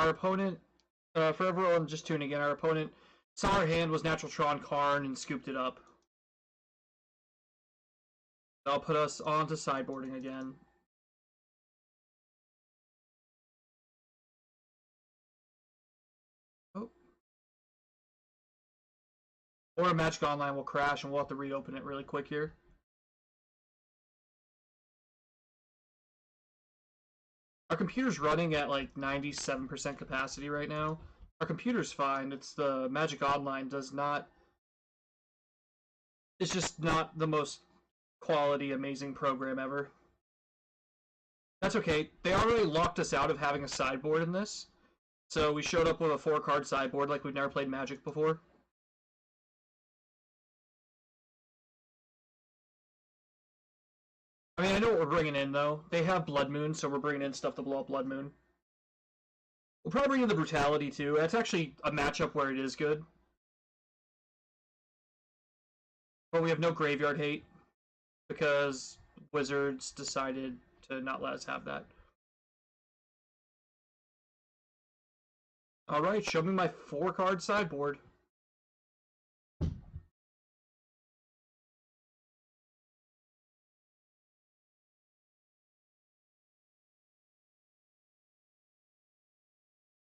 our opponent, for everyone just tuning in, our opponent saw our hand was Natural Tron Karn and scooped it up. That'll put us onto sideboarding again. Oh. Or a Magic Online will crash and we'll have to reopen it really quick here. Our computer's running at like 97% capacity right now. Our computer's fine. It's the Magic Online does not... It's just not the most quality, amazing program ever. That's okay. They already locked us out of having a sideboard in this. So we showed up with a 4-card sideboard like we've never played Magic before. I mean, I know what we're bringing in, though. They have Blood Moon, so we're bringing in stuff to blow up Blood Moon. We'll probably bring in the Brutality, too. That's actually a matchup where it is good. But we have no Graveyard Hate, because Wizards decided to not let us have that. Alright, show me my 4-card sideboard.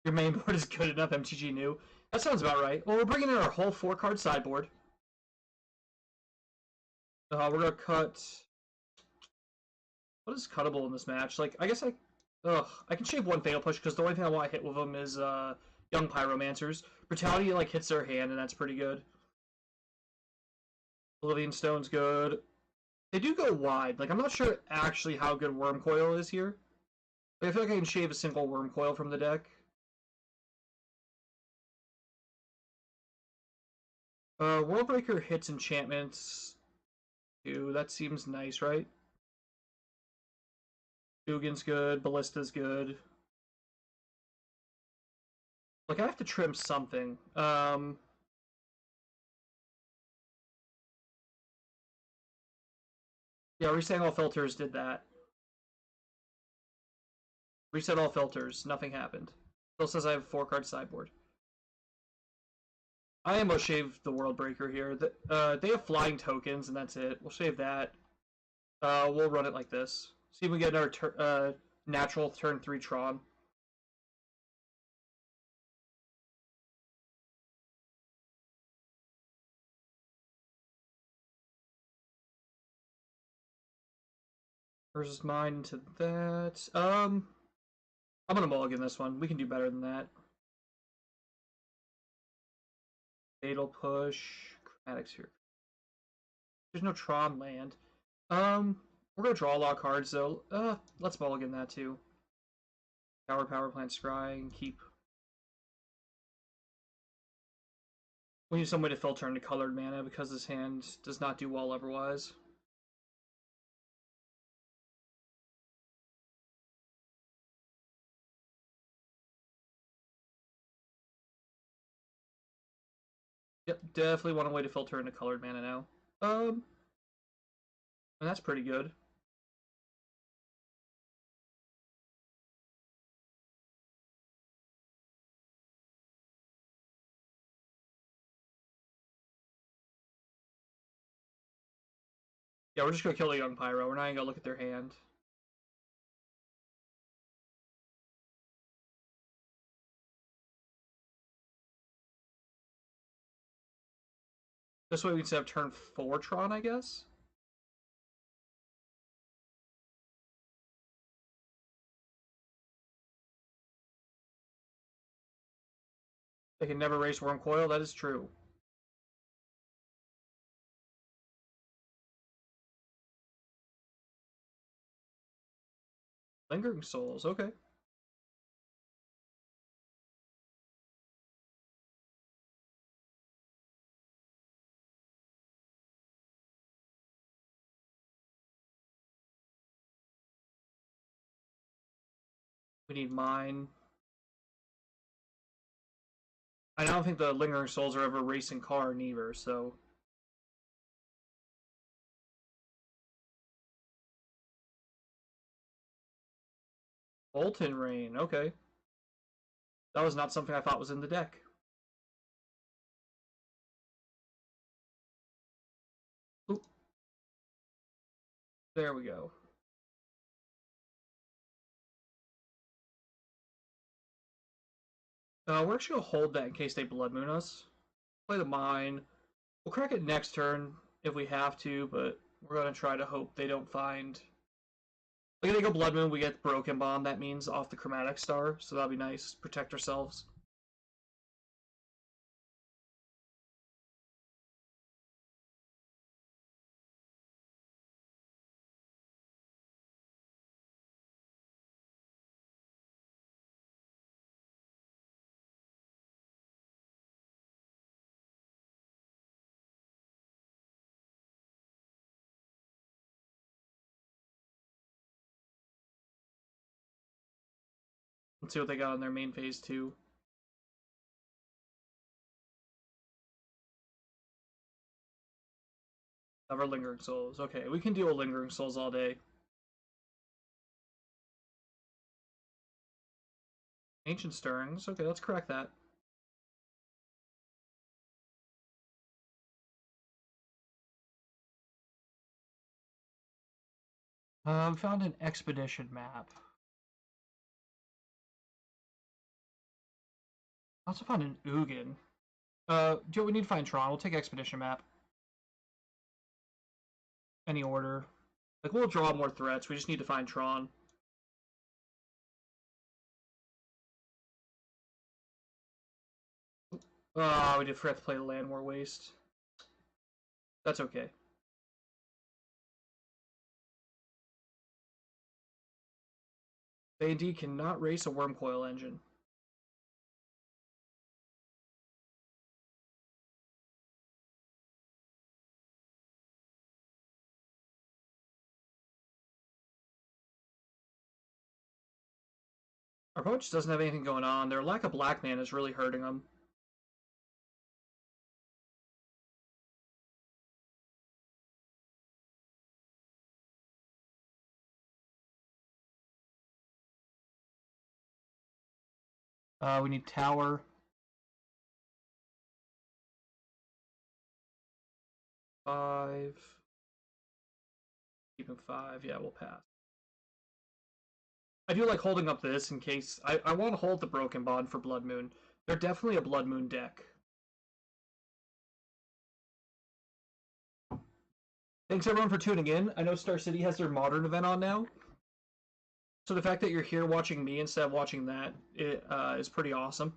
Your main board is good enough, MTG new. That sounds about right. Well, we're bringing in our whole 4-card sideboard. We're gonna cut... What is cuttable in this match? Like, I guess I can shave one Fatal Push, because the only thing I want to hit with them is, Young Pyromancers. Brutality, like, hits their hand, and that's pretty good. Oblivion Stone's good. They do go wide. Like, I'm not sure actually how good Worm Coil is here. Like, I feel like I can shave a single Worm Coil from the deck. Worldbreaker hits enchantments. Ooh, that seems nice, right? Dugan's good, Ballista's good. Like, I have to trim something. Yeah, resetting all filters did that. Reset all filters, nothing happened. Still says I have a 4-card sideboard. I almost shaved the Worldbreaker here. They have flying tokens, and that's it. We'll save that. We'll run it like this. See if we get our natural turn 3 Tron. Versus mine to that. I'm gonna mulligan this one. We can do better than that. Fatal Push. Chromatics here. There's no Tron land. We're gonna draw a lot of cards though. Let's mulligan that too. Power plant, scry, and keep. We need some way to filter into colored mana because this hand does not do well otherwise. Yep, definitely want a way to filter into colored mana now. And that's pretty good. Yeah, we're just gonna kill the Young Pyro. We're not even gonna look at their hand. This way we can have turn 4 Tron, I guess? They can never raise Worm Coil, that is true. Lingering Souls, okay. We need mine. I don't think the Lingering Souls are ever racing car neither, so... Bolton Rain, okay. That was not something I thought was in the deck. Oop. There we go. We're actually going to hold that in case they Blood Moon us. Play the Mine. We'll crack it next turn if we have to, but we're going to try to hope they don't find... Like, if they go Blood Moon, we get Broken Bond, that means, off the Chromatic Star, so that'll be nice. Protect ourselves. Let's see what they got on their main phase 2. Never Lingering Souls. Okay, we can deal with Lingering Souls all day. Ancient Stirrings. Okay, let's correct that. Found an expedition map. I also found an Ugin. Do we need to find Tron? We'll take expedition map. Any order. Like, we'll draw more threats. We just need to find Tron. We did forget to play the Land War Waste. That's okay. They indeed cannot race a Wormcoil engine. Our opponent just doesn't have anything going on. Their lack of black man is really hurting them. We need Tower. Five. Keep him 5. Yeah, we'll pass. I do like holding up this in case... I want to hold the Broken Bond for Blood Moon. They're definitely a Blood Moon deck. Thanks everyone for tuning in. I know Star City has their Modern event on now. So the fact that you're here watching me instead of watching that is pretty awesome.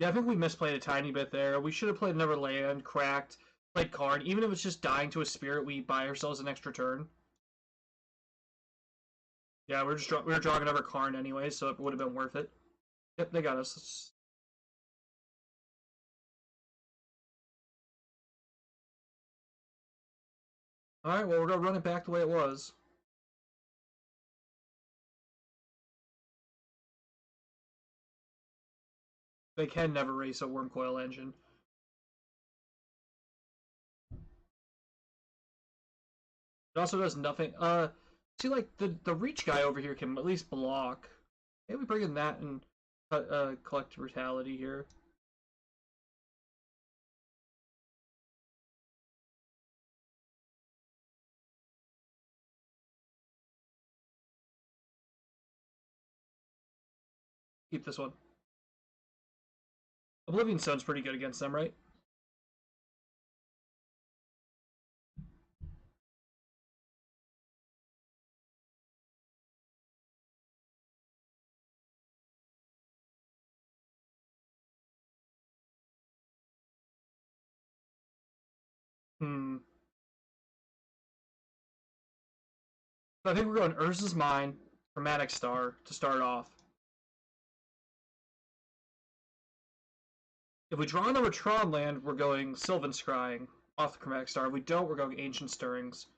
Yeah, I think we misplayed a tiny bit there. We should have played another land, cracked, played card. Even if it's just dying to a spirit, we buy ourselves an extra turn. Yeah, we were drawing another card anyway, so it would have been worth it. Yep, they got us. Alright, well, we're going to run it back the way it was. They can never race a Wormcoil engine. It also does nothing. See, like, the Reach guy over here can at least block. Maybe we bring in that and collect Brutality here. Keep this one. Oblivion Stone's pretty good against them, right? So I think we're going Urza's Mine, Chromatic Star to start off. If we draw another Tron land, we're going Sylvan Scrying off the Chromatic Star. If we don't, we're going Ancient Stirrings.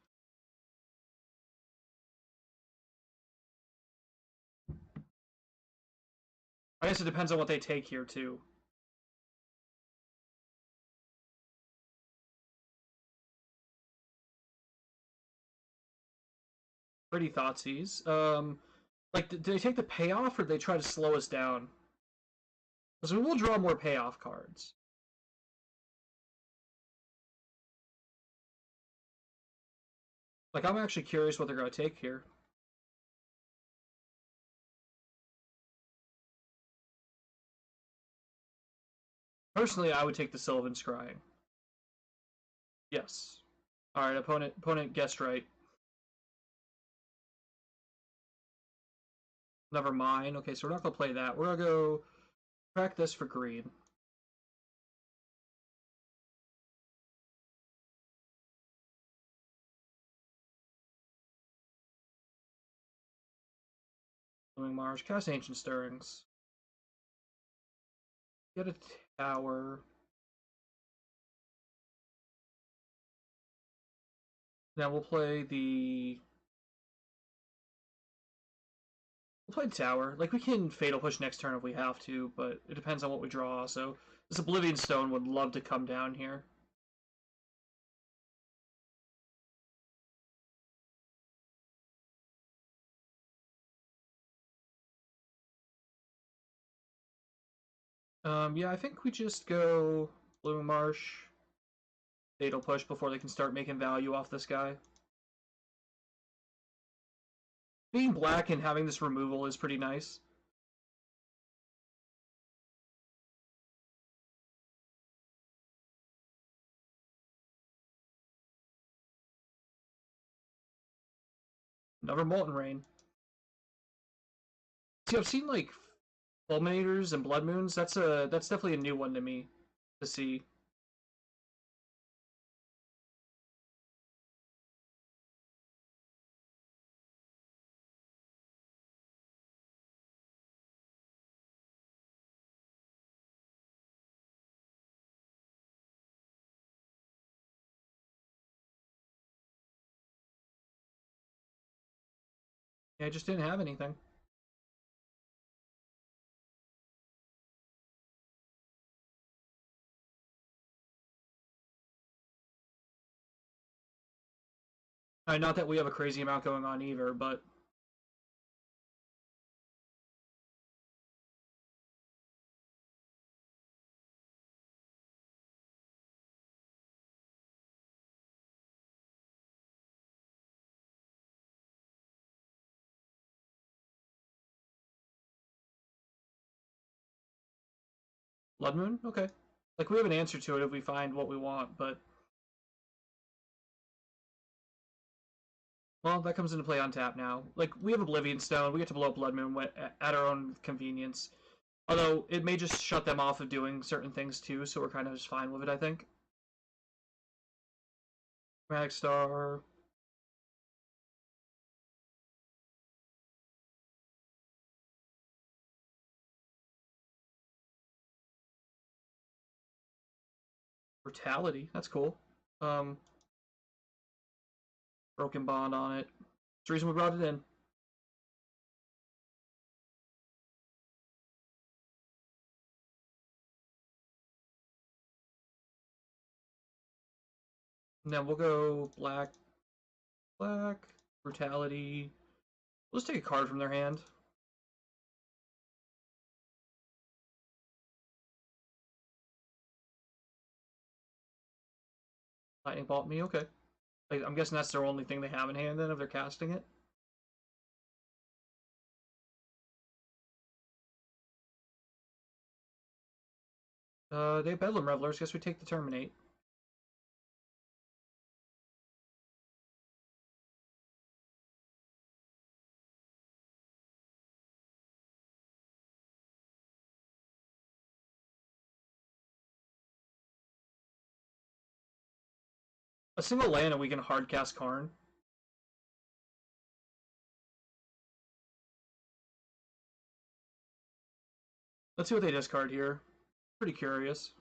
I guess it depends on what they take here, too. Pretty Thoughtseize. Like, do they take the payoff, or do they try to slow us down? Because we will draw more payoff cards. Like, I'm actually curious what they're going to take here. Personally, I would take the Sylvan Scrying. Yes. Alright, opponent guessed right. Never mind. Okay, so we're not going to play that. We're going to go track this for green. Blooming Marsh, cast Ancient Stirrings. Get a tower. Now we'll play the... We'll play tower. Like, we can Fatal Push next turn if we have to, but it depends on what we draw, so... This Oblivion Stone would love to come down here. Yeah, I think we just go Blooming Marsh, Fatal Push before they can start making value off this guy. Being black and having this removal is pretty nice. Another Molten Rain. See, I've seen like Fulminators and Blood Moons. That's definitely a new one to me to see. Yeah, I just didn't have anything. Not that we have a crazy amount going on either, but Blood Moon? Okay. Like, we have an answer to it if we find what we want, but... Well, that comes into play on tap now. Like, we have Oblivion Stone, we get to blow up Blood Moon at our own convenience. Although, it may just shut them off of doing certain things too, so we're kind of just fine with it, I think. Chromatic Star... Brutality, that's cool. Broken Bond on it. That's the reason we brought it in. And then we'll go black, black, brutality. We'll just take a card from their hand. Lightning Bolt me, okay. Like, I'm guessing that's their only thing they have in hand then if they're casting it. They have Bedlam Revelers. Guess we take the Terminate. A single land and we can hardcast Karn. Let's see what they discard here. Pretty curious.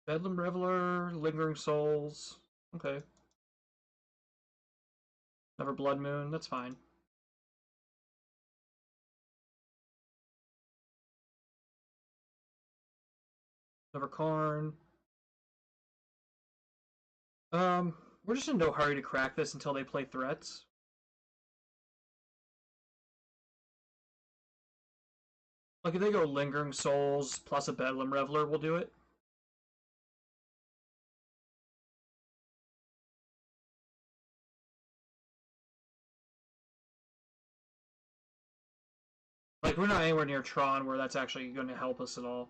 Bedlam Reveler, Lingering Souls. Okay. Another Blood Moon, that's fine. Another Karn. We're just in no hurry to crack this until they play threats. Like, if they go Lingering Souls plus a Bedlam Reveler, we'll do it. Like, we're not anywhere near Tron where that's actually going to help us at all.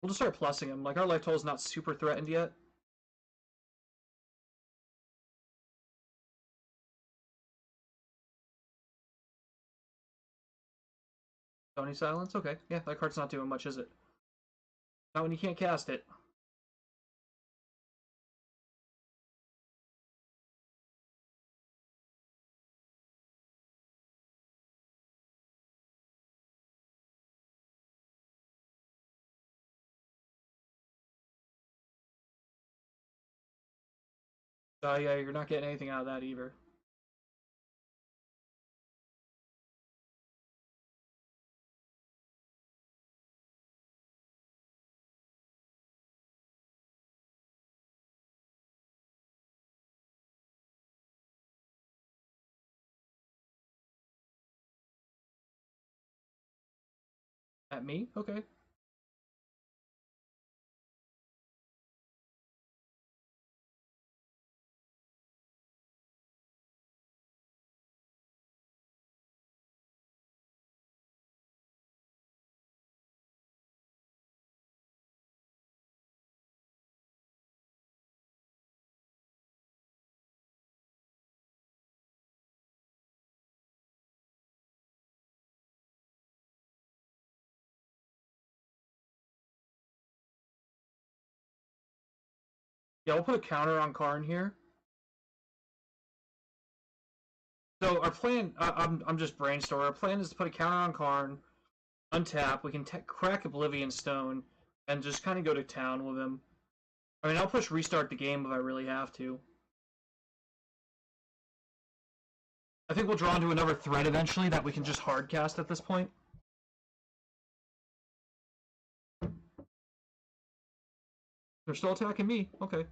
We'll just start plussing him. Like, our life total is not super threatened yet. Stony Silence? Okay. Yeah, that card's not doing much, is it? Not when you can't cast it. Yeah, you're not getting anything out of that either. At me? Okay. Yeah, we'll put a counter on Karn here. So our plan, I'm just brainstorming. Our plan is to put a counter on Karn, untap. We can crack Oblivion Stone, and just kind of go to town with him. I mean, I'll push restart the game if I really have to. I think we'll draw into another threat eventually that we can just hardcast at this point. They're still attacking me. Okay.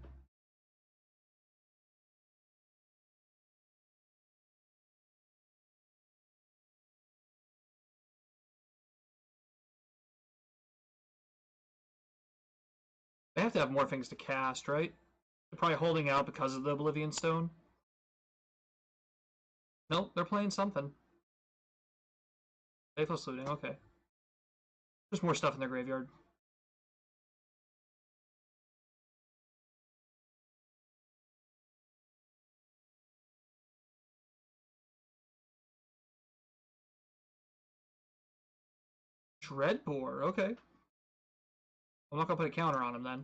They have to have more things to cast, right? They're probably holding out because of the Oblivion Stone. Nope, they're playing something. Faithless Looting, okay. There's more stuff in their graveyard. Dreadbore, okay. I'm not gonna put a counter on him then.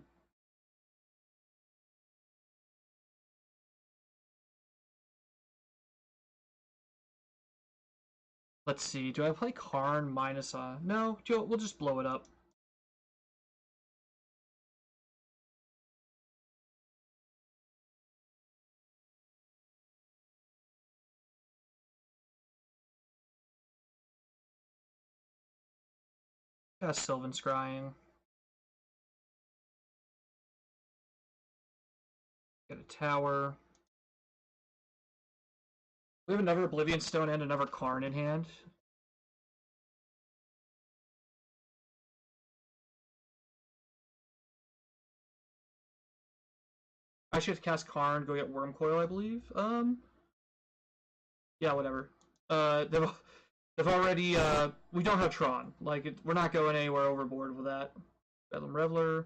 Let's see, do I play Karn minus no, we'll just blow it up. Got Sylvan Scrying. Get a tower. We have another Oblivion Stone and another Karn in hand. I should cast Karn, go get Wormcoil, I believe. Yeah, whatever. They've already, we don't have Tron. Like, we're not going anywhere overboard with that. Bedlam Reveler.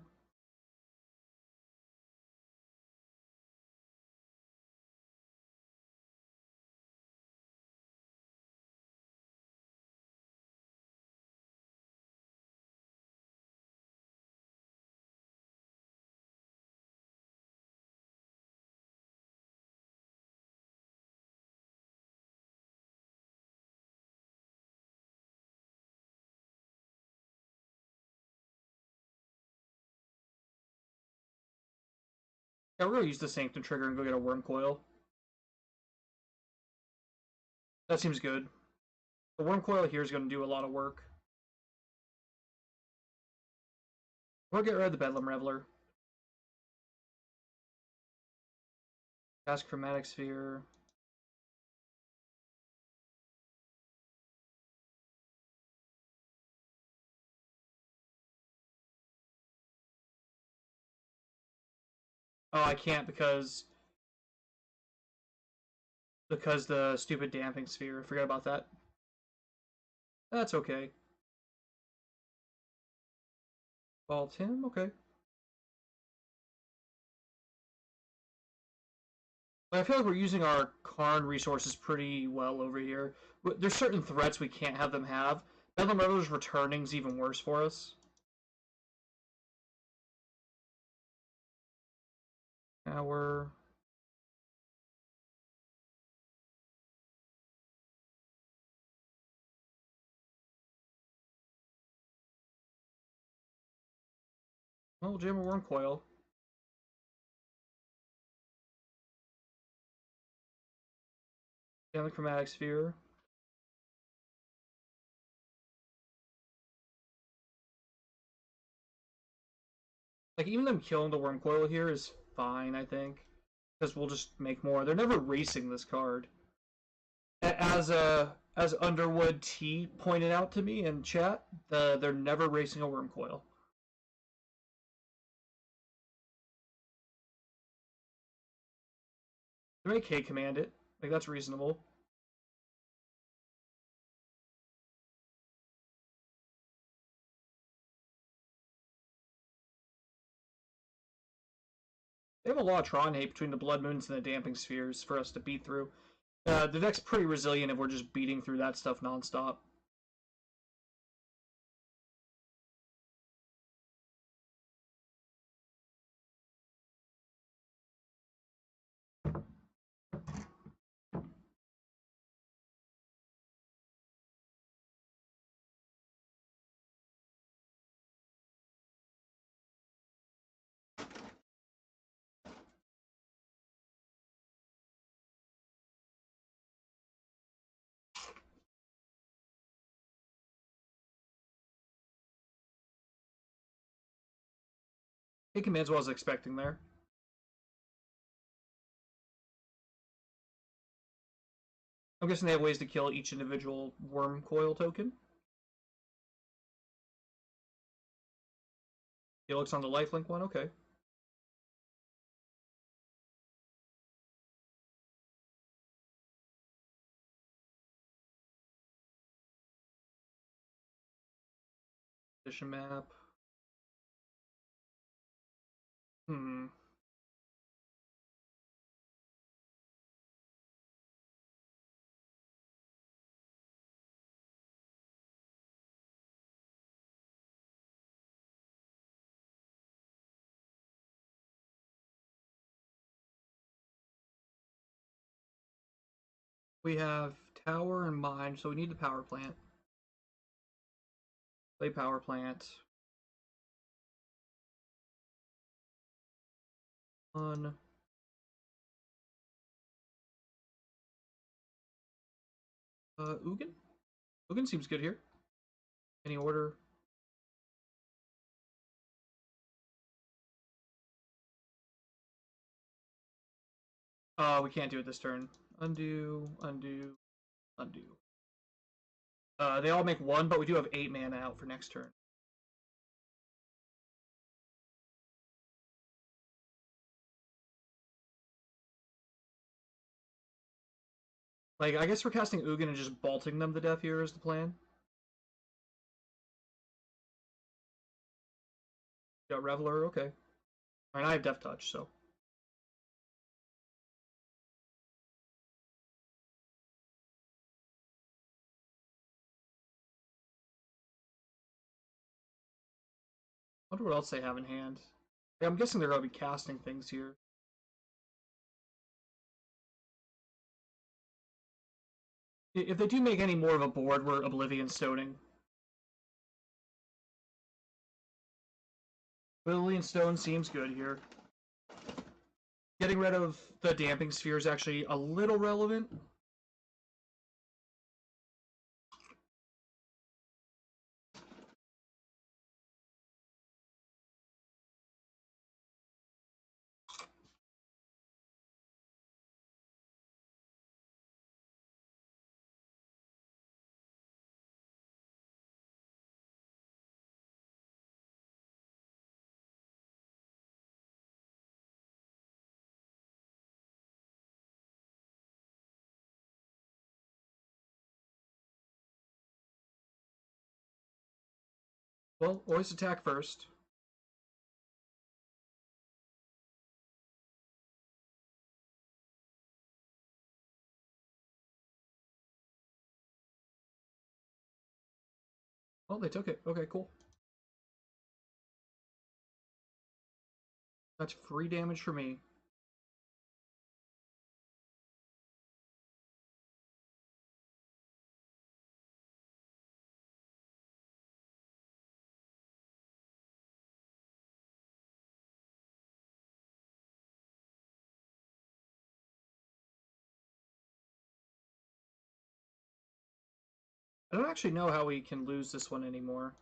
Yeah, we're gonna use the Sanctum trigger and go get a Worm Coil. That seems good. The Worm Coil here is gonna do a lot of work. We'll get rid of the Bedlam Reveler. Cast Chromatic Sphere. Oh, I can't because the stupid Damping Sphere. Forget about that. That's okay. Vault him, okay. But I feel like we're using our Karn resources pretty well over here. There's certain threats we can't have them have. Bedlam Reveler's returning is even worse for us. Now we're... Well, jam a Worm Coil. Jam the Chromatic Sphere. Like, even them killing the Worm Coil here is fine, I think. Because we'll just make more. They're never racing this card. As Underwood T pointed out to me in chat, they're never racing a Worm Coil. They may K command it. Like, that's reasonable. They have a lot of Tron hate between the Blood Moons and the Damping Spheres for us to beat through. The deck's pretty resilient if we're just beating through that stuff nonstop. He commands what I was expecting there. I'm guessing they have ways to kill each individual Worm Coil token. Helix on the lifelink one, okay. Position map. Hmm. We have Tower and Mine, so we need the power plant. Play power plant. On. Ugin? Ugin seems good here. Any order? We can't do it this turn. Undo, undo, undo. They all make one, but we do have 8 mana out for next turn. Like, I guess we're casting Ugin and just bolting them to death here is the plan. Got Reveler, okay. Alright, I have Death Touch, so. I wonder what else they have in hand. Yeah, I'm guessing they're going to be casting things here. If they do make any more of a board, we're Oblivion Stoning. Oblivion Stone seems good here. Getting rid of the damping sphere is actually a little relevant. Well, always attack first. Oh, they took it. Okay, cool. That's free damage for me. I don't actually know how we can lose this one anymore.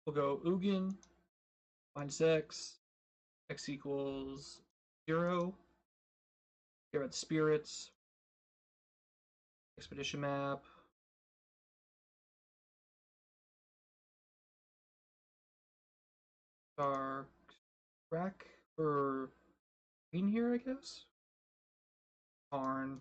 We'll go Ugin, minus X, X equals 0. Here at spirits, expedition map. Our crack for green here, I guess. Tarn.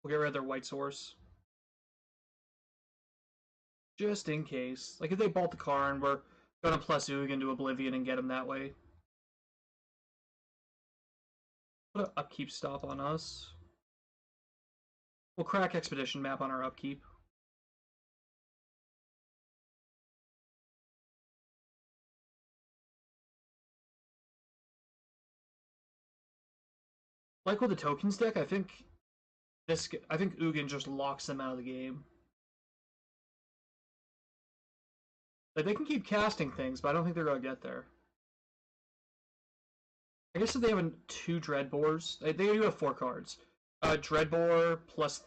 We'll get rid of their white source. Just in case. Like if they bolt the Karn, we're gonna plus Ugin to Oblivion and get him that way. Put an upkeep stop on us. We'll crack expedition map on our upkeep. Like with the tokens deck, I think Ugin just locks them out of the game. Like they can keep casting things, but I don't think they're gonna get there. I guess if they have 2 Dreadbores, they do have 4 cards. Dreadbore plus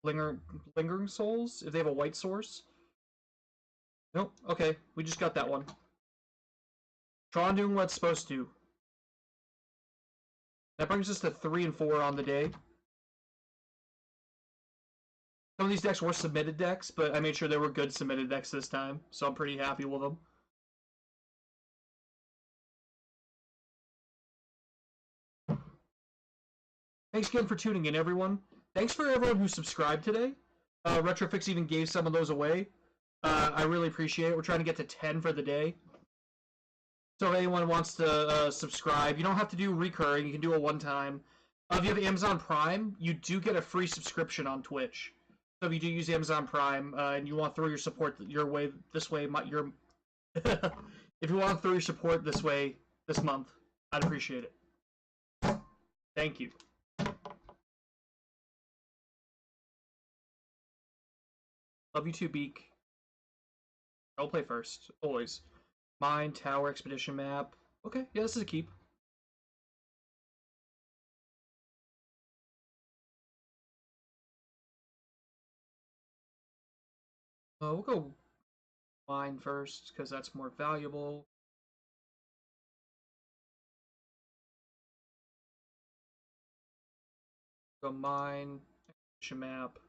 Lingering Souls, if they have a white source. Nope, okay, we just got that one. Tron doing what it's supposed to. That brings us to 3 and 4 on the day. Some of these decks were submitted decks, but I made sure they were good submitted decks this time, so I'm pretty happy with them. Thanks again for tuning in, everyone. Thanks for everyone who subscribed today. Retrofix even gave some of those away. I really appreciate it. We're trying to get to 10 for the day. So if anyone wants to subscribe, you don't have to do recurring. You can do a one-time. If you have Amazon Prime, you do get a free subscription on Twitch. So if you do use Amazon Prime and you want to throw your support your way this way, if you want to throw your support this way this month, I'd appreciate it. Thank you. Love you too, Beak. I'll play first, always. Mine, tower, expedition map. Okay, yeah, this is a keep. We'll go mine first, because that's more valuable. Go mine. Map.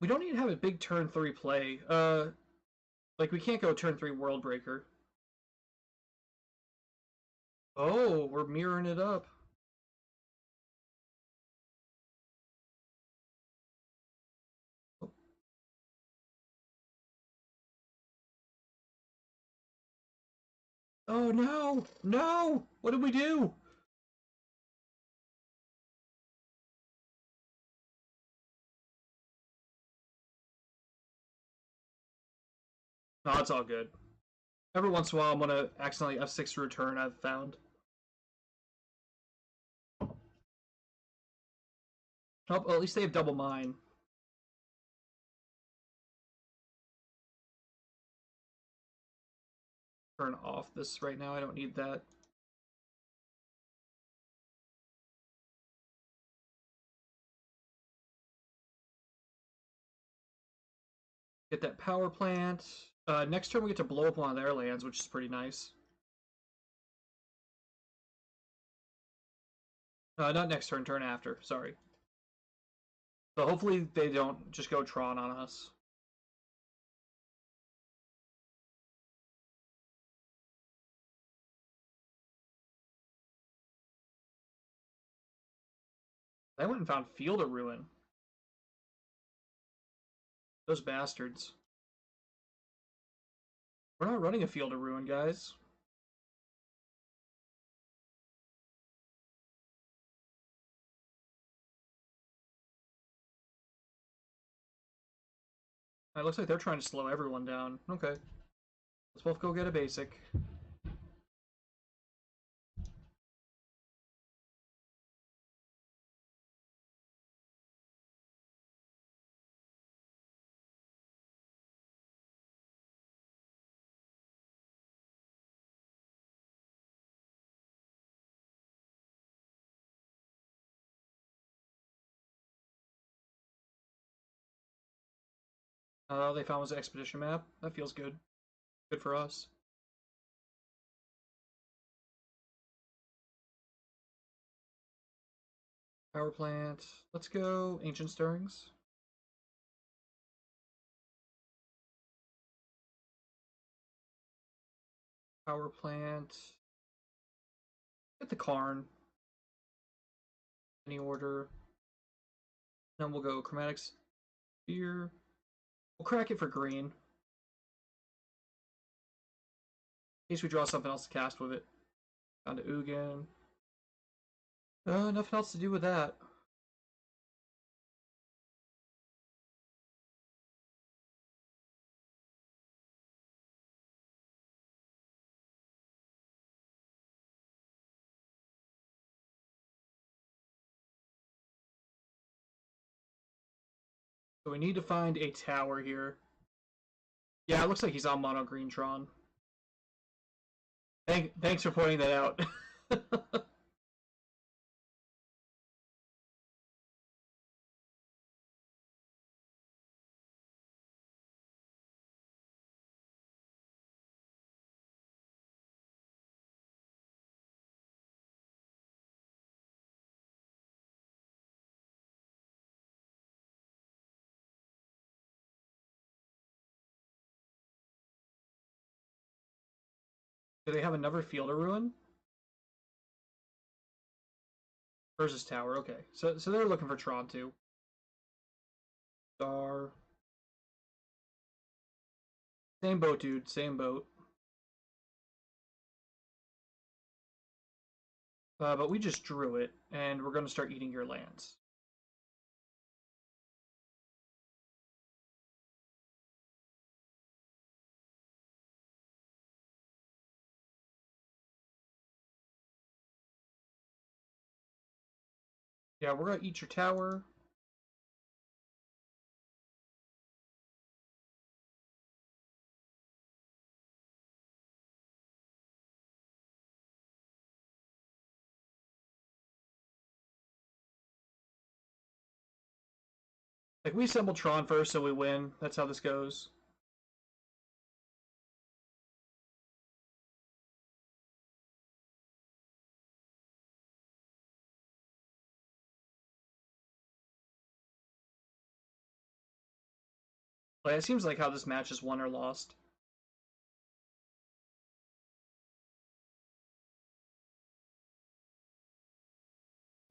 We don't even have a big turn 3 play. Like we can't go turn 3 World Breaker. Oh, we're mirroring it up. Oh no! No! What did we do? No, it's all good. Every once in a while, I'm gonna accidentally F6 return. I've found. Oh, well, at least they have double mine. Turn off this right now. I don't need that. Get that power plant. Next turn we get to blow up one of their lands, which is pretty nice. Not next turn, turn after. Sorry. So hopefully they don't just go Tron on us. I went and found Field of Ruin. Those bastards. We're not running a Field of Ruin, guys. It looks like they're trying to slow everyone down. Okay. Let's both go get a basic. They found was an expedition map. That feels good. Good for us. Power plant. Let's go Ancient Stirrings. Power plant. Get the Karn. Any order. Then we'll go Chromatic Sphere. We'll crack it for green. In case we draw something else to cast with it. Down to Ugin. Nothing else to do with that. So we need to find a tower here. Yeah, it looks like he's on mono green Tron. Thanks for pointing that out. Do they have another Field of Ruin? Versus Tower, okay. So they're looking for Tron too. Star. Same boat, dude. Same boat. But we just drew it, and we're going to start eating your lands. Yeah, we're going to eat your tower. Like, we assemble Tron first, so we win. That's how this goes. Like, it seems like how this match is won or lost.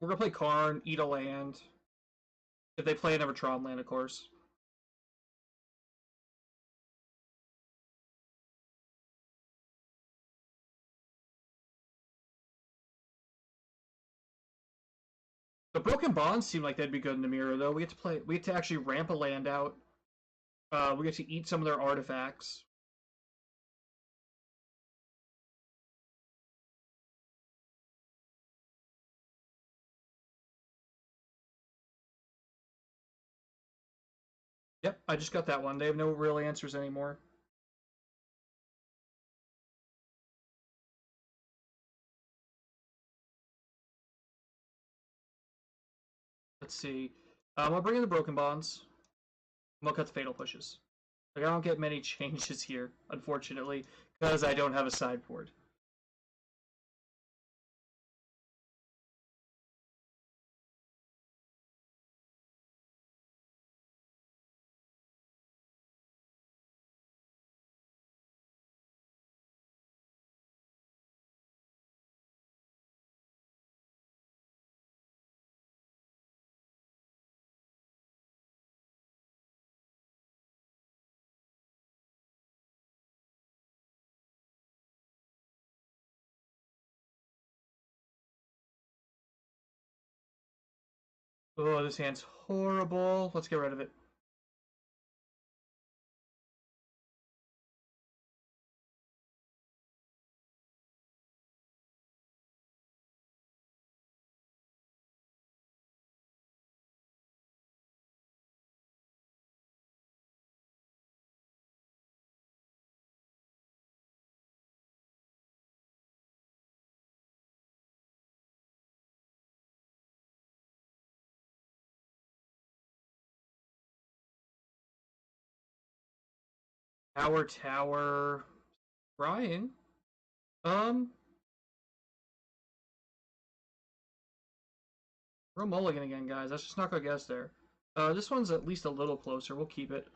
We're gonna play Karn, eat a land. If they play another Tron land, of course. The Broken Bonds seem like they'd be good in the mirror, though. We get to actually ramp a land out. We get to eat some of their artifacts. Yep, I just got that one. They have no real answers anymore. Let's see. I'll bring in the Broken Bonds. I'm gonna cut the Fatal Pushes. Like, I don't get many changes here, unfortunately, because I don't have a sideboard. Oh, this hand's horrible. Let's get rid of it. Tower. Trying. Um, we're mulligan again, guys. That's just not gonna get us there. This one's at least a little closer. We'll keep it.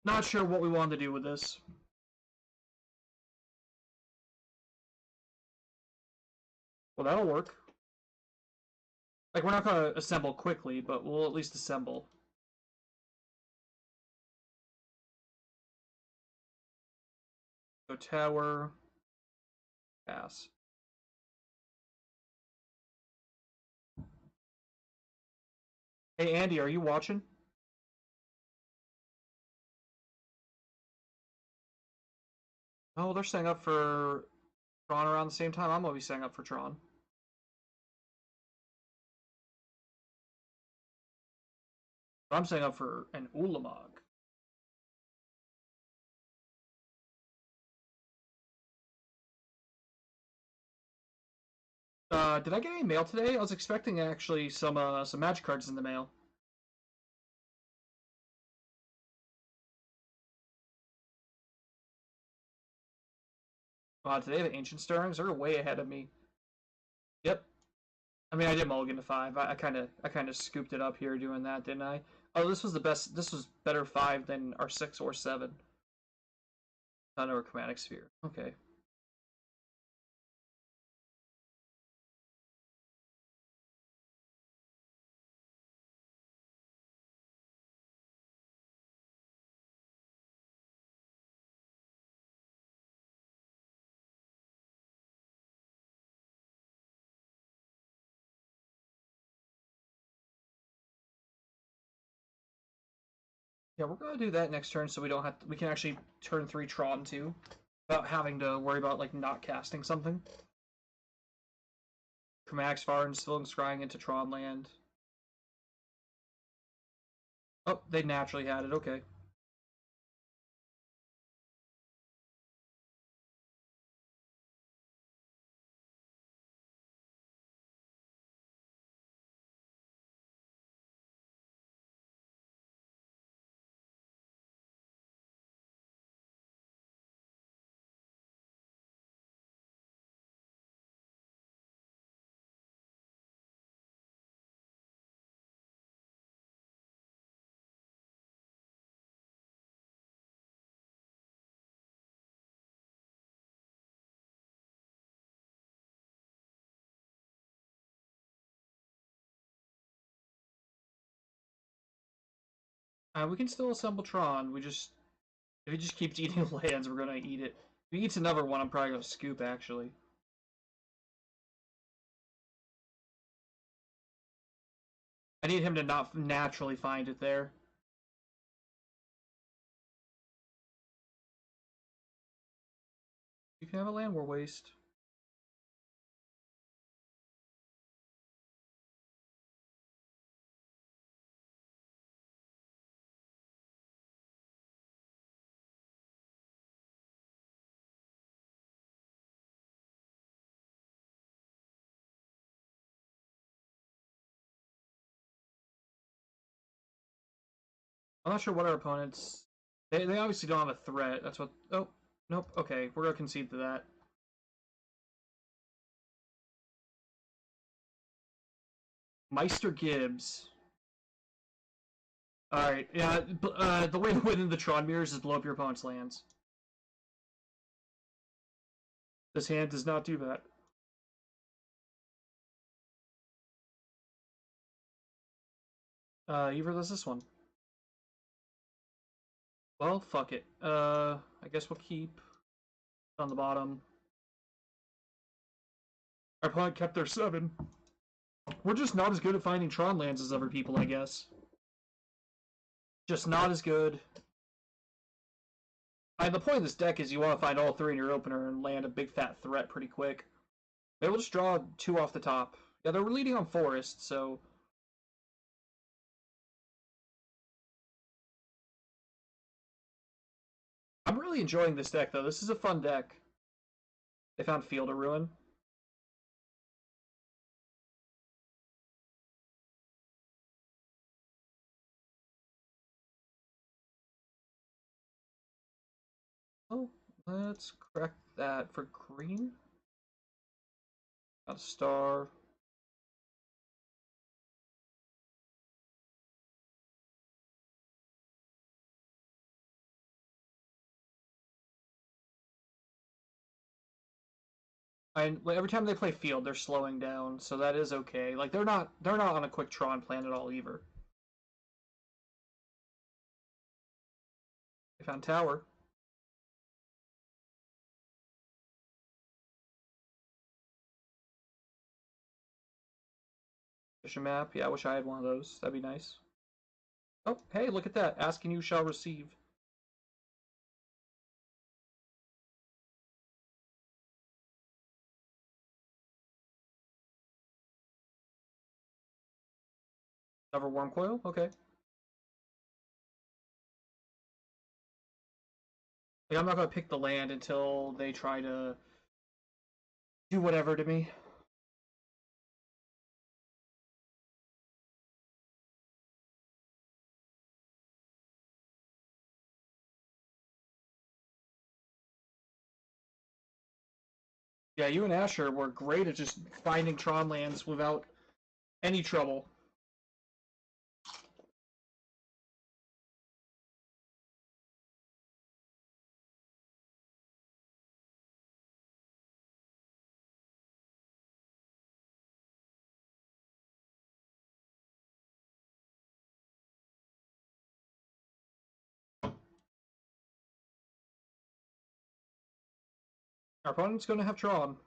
Not sure what we wanted to do with this. Well, that'll work. Like, we're not gonna assemble quickly, but we'll at least assemble. Go tower. Pass. Hey, Andy, are you watching? Oh, they're setting up for Tron around the same time. I'm gonna be setting up for Tron. I'm setting up for an Ulamog. Did I get any mail today? I was expecting actually some magic cards in the mail. Today the Ancient Stirrings are way ahead of me. Yep. I mean, I did mulligan to 5. I kind of scooped it up here doing that, didn't I? Oh, this was the best. This was better 5 than our 6 or 7. Not our Chromatic Sphere. Okay. Yeah, we're gonna do that next turn, so we don't have to, we can actually turn 3 Tron 2 without having to worry about like not casting something. Chromatic Sphere and still scrying into Tron land. Oh, they naturally had it. Okay. We can still assemble Tron. If he just keeps eating lands, we're gonna eat it. If he eats another one, I'm probably gonna scoop, actually. I need him to not naturally find it there. You can have a land war waste. I'm not sure what our opponents. They obviously don't have a threat. That's what. Oh, nope. Okay, we're gonna concede to that. Meister Gibbs. All right. Yeah. The way to win in the Tron mirrors is blow up your opponent's lands. This hand does not do that. Either does this one. Well, fuck it. I guess we'll keep on the bottom. Our opponent kept their 7. We're just not as good at finding Tron lands as other people, I guess. Just not as good. The point of this deck is you want to find all 3 in your opener and land a big fat threat pretty quick. Maybe we'll just draw 2 off the top. Yeah, they're leading on Forest, so... I'm really enjoying this deck, though. This is a fun deck. They found Field of Ruin. Oh, let's correct that for green. Got a star. And every time they play Field, they're slowing down, so that is okay. Like they're not on a quick Tron plan at all either. They found Tower. Fish map. Yeah, I wish I had one of those. That'd be nice. Oh, hey, look at that. Asking you shall receive. Another Worm Coil? Okay. Like, I'm not gonna pick the land until they try to do whatever to me. Yeah, you and Asher were great at just finding Tron lands without any trouble. Our opponent's gonna have Tron.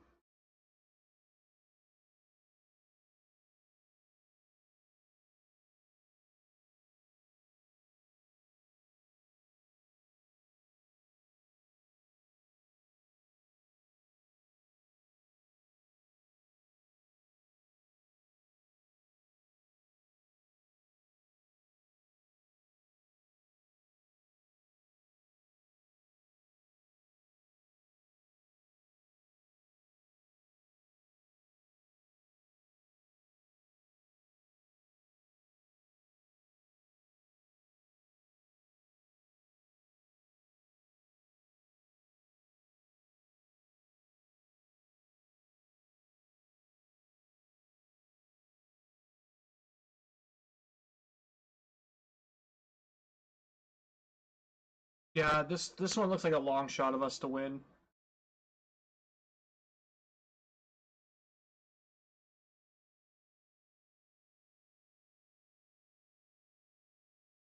Yeah, this one looks like a long shot of us to win.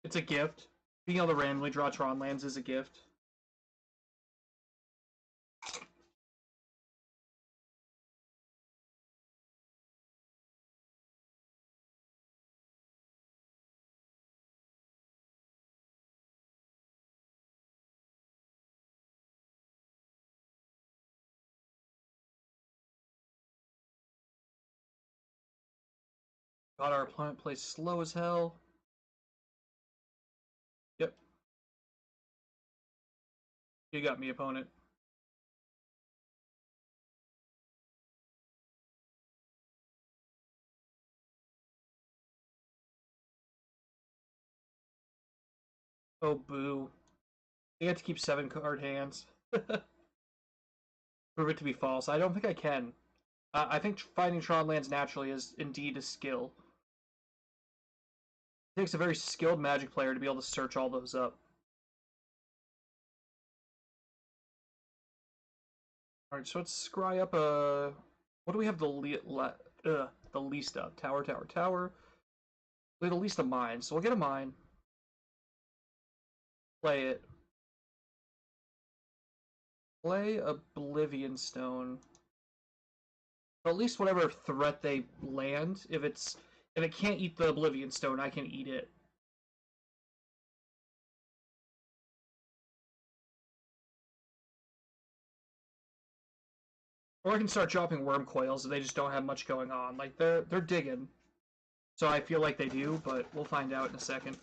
It's a gift. Being able to randomly draw Tron lands is a gift. God, our opponent plays slow as hell. Yep. You got me, opponent. Oh, boo. You have to keep 7-card hands. Prove it to be false. I don't think I can. I think finding Tron lands naturally is indeed a skill. It takes a very skilled Magic player to be able to search all those up. Alright, so let's scry up a... What do we have the least of? Tower, tower, tower. We have the least of mine, so we'll get a mine. Play it. Play Oblivion Stone. Or at least whatever threat they land, if it can't eat the Oblivion Stone, I can eat it. Or I can start dropping worm coils if they just don't have much going on. Like they're digging. So I feel like they do, but we'll find out in a second.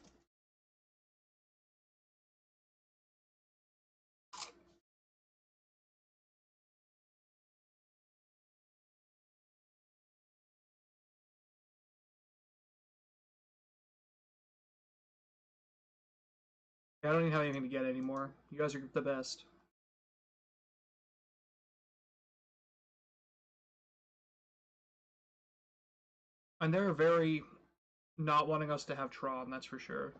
I don't even have anything to get anymore. You guys are the best. And they're very not wanting us to have Tron, that's for sure.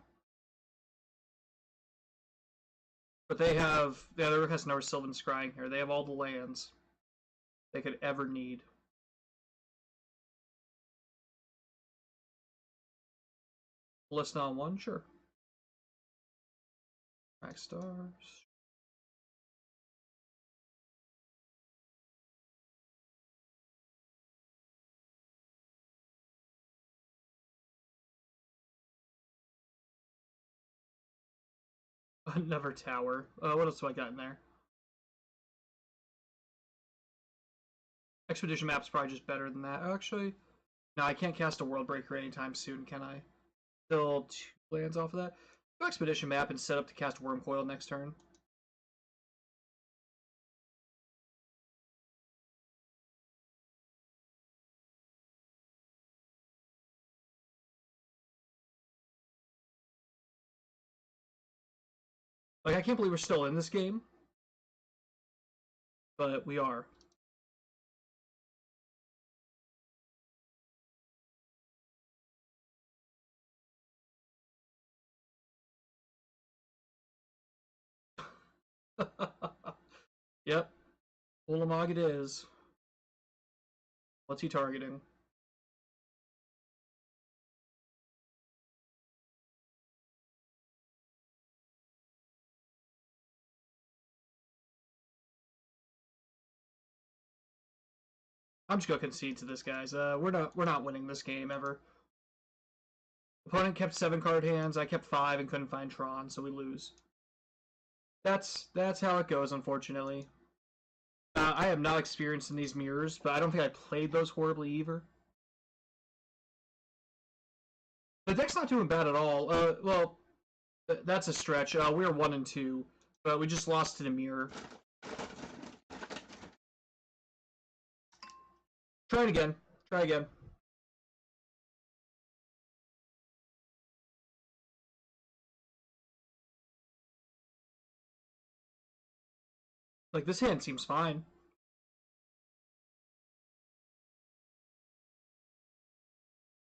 But they have... The other has no Sylvan Scrying here. They have all the lands they could ever need. List on one? Sure. Max stars. Another tower. What else do I got in there? Expedition map's probably just better than that. Actually, no, I can't cast a World Breaker anytime soon, can I? Still 2 lands off of that. Go Expedition map and set up to cast Worm Coil next turn. Like, I can't believe we're still in this game. But we are. Yep. Ulamog it is. What's he targeting? I'm just gonna concede to this, guys. We're not winning this game ever. Opponent kept 7-card hands. I kept 5 and couldn't find Tron, so we lose. That's how it goes, unfortunately. I am not experienced in these mirrors, but I don't think I played those horribly either. The deck's not doing bad at all. Well, that's a stretch. We're 1 and 2, but we just lost to the mirror. Try it again. Try again. Like, this hand seems fine.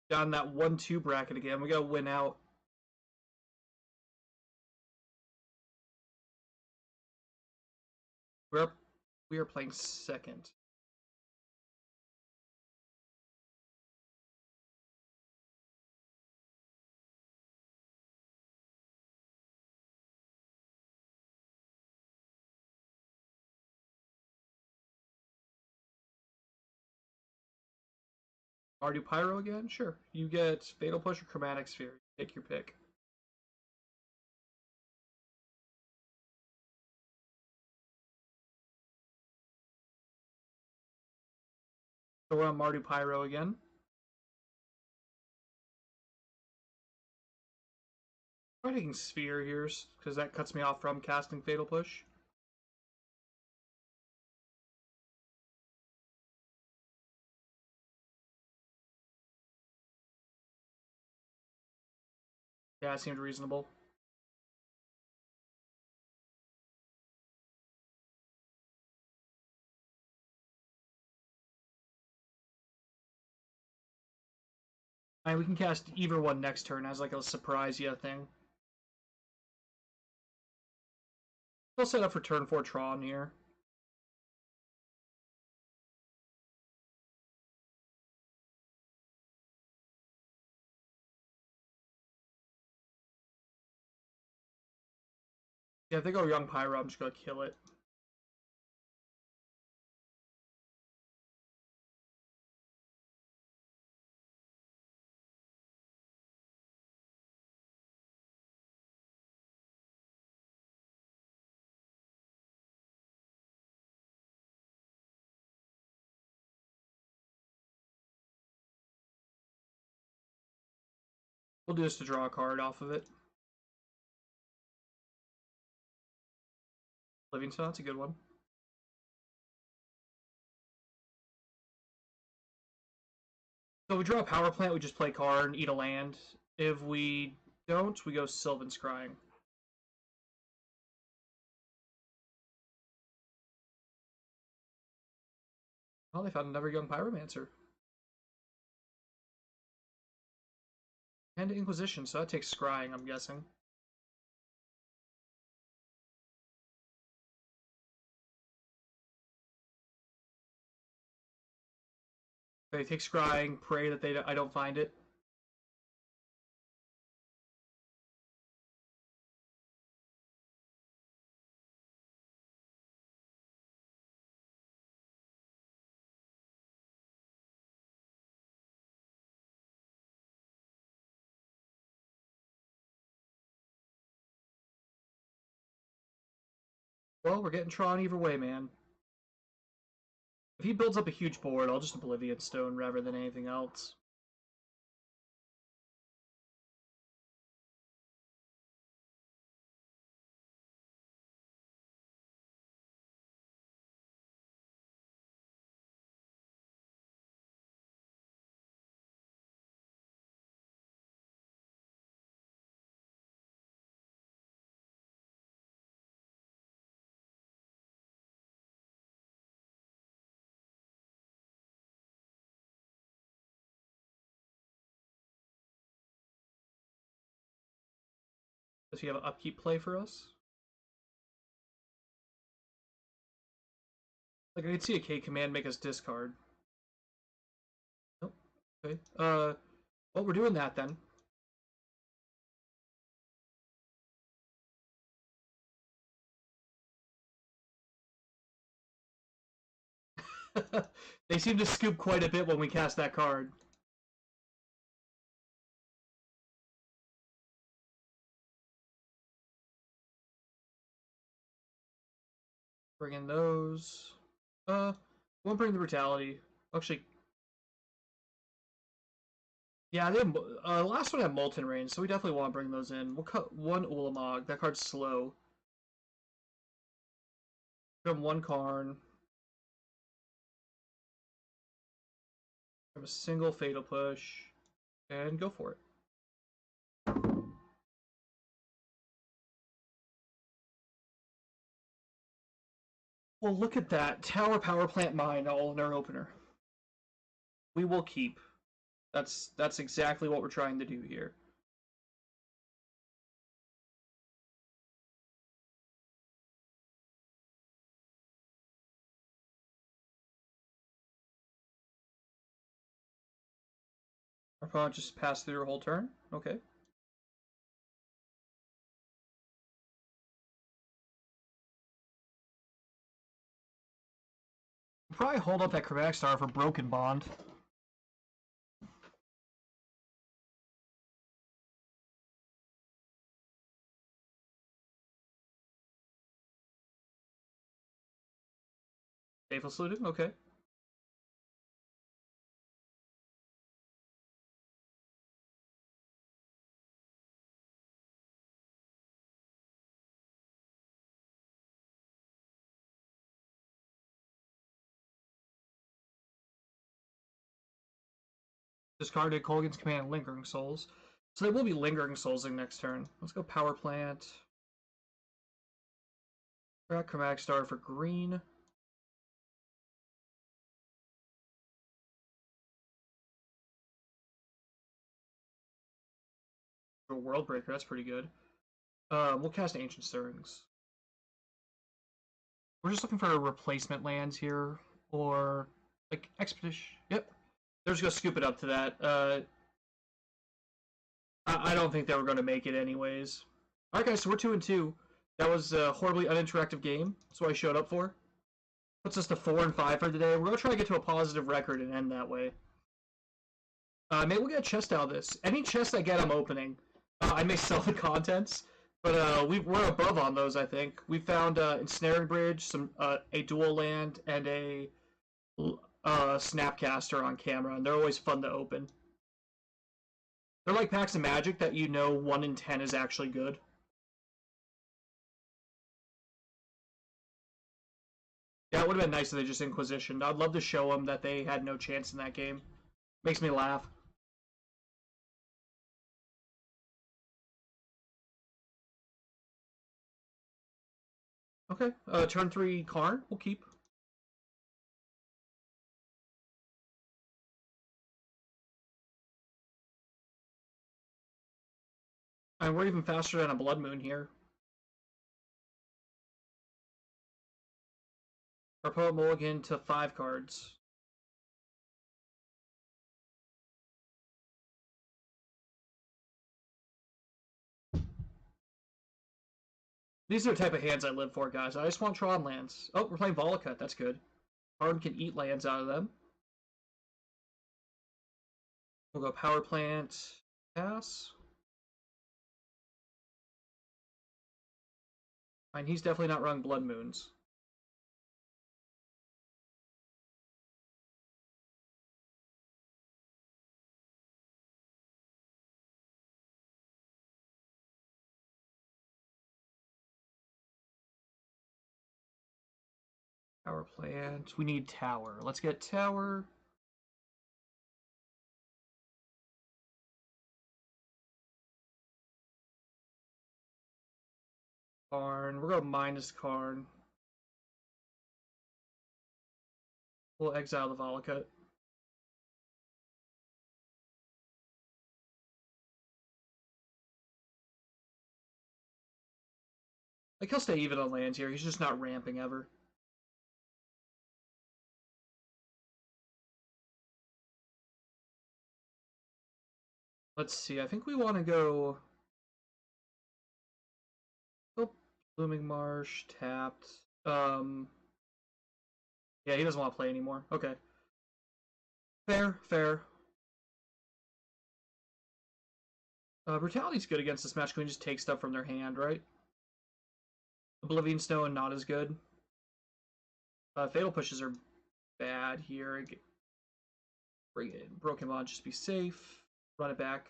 Got in that 1-2 bracket again. We gotta win out. We are playing second. Mardu Pyro again? Sure. You get Fatal Push or Chromatic Sphere. Take your pick. So we're on Mardu Pyro again. I'm taking Sphere here, because that cuts me off from casting Fatal Push. Yeah, it seemed reasonable. Alright, we can cast either one next turn as like a surprise thing. We'll set up for turn 4 Tron here. Yeah, if they go Young Pyro, I'm just gonna kill it. We'll do this to draw a card off of it. Livingstone, that's a good one. So we draw a power plant, we just play card and eat a land. If we don't, we go Sylvan Scrying. Oh, they found another Young Pyromancer. And Inquisition, so that takes Scrying, I'm guessing. They take Scrying, pray that I don't find it. Well, we're getting Tron either way, man. If he builds up a huge board, I'll just Oblivion Stone rather than anything else. Does he have an upkeep play for us? Like, I could see a K command make us discard. Nope. Okay. Well, we're doing that then. They seem to scoop quite a bit when we cast that card. Bring in those. Won't bring the Brutality. Actually, yeah, they have, last one had Molten Rain, so we definitely want to bring those in. We'll cut one Ulamog. That card's slow. From one Karn. Have a single Fatal Push. And go for it. Well, look at that. Tower Power Plant Mine all in our opener. We will keep. That's exactly what we're trying to do here. Our opponent just passed through a whole turn? Okay. Probably hold up that Chromatic Star for Broken Bond. Faithless looting? Okay. Discarded Colgan's Command and Lingering Souls. So they will be Lingering Soulsing next turn. Let's go Power Plant. Crack Chromatic Star for green. For World Breaker, that's pretty good. We'll cast Ancient Stirrings. We're just looking for replacement lands here, or like Expedition. Yep, they're just gonna scoop it up to that. I don't think they were gonna make it anyways. All right, guys, so we're 2-2. That was a horribly uninteractive game. That's what I showed up for. Puts us to 4-5 for today. We're gonna try to get to a positive record and end that way. Maybe we'll get a chest out of this. Any chest I get, I'm opening. I may sell the contents, but we're above on those. I think we found Ensnaring Bridge, some a dual land, and a Snapcaster on camera, and they're always fun to open. They're like packs of Magic that you know 1 in 10 is actually good. Yeah, it would have been nice if they just Inquisitioned. I'd love to show them that they had no chance in that game. Makes me laugh. Okay, turn 3 Karn, we'll keep. And we're even faster than a Blood Moon here. Our opponent mulligan to 5 cards. These are the type of hands I live for, guys. I just want Tron lands. Oh, we're playing Volakut. That's good. Karn can eat lands out of them. We'll go Power Plant. Pass. And he's definitely not running Blood Moons. Power Plant. We need Tower. Let's get Tower. Karn. We're going minus Karn. We'll exile the Volakut. Like, he'll stay even on lands here. He's just not ramping ever. Let's see. I think we want to go... Oh, Blooming Marsh, tapped. Yeah, he doesn't want to play anymore. Okay. Fair, fair. Brutality's good against this match. Can we just take stuff from their hand, right? Oblivion Stone, not as good. Fatal Pushes are bad here. Bring it in. Broken Bond, just be safe. Run it back.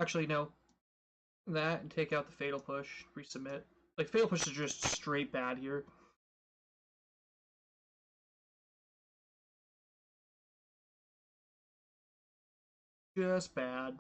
Actually, no. That, and take out the Fatal Push. Resubmit. Like, Fatal Push is just straight bad here. Just bad.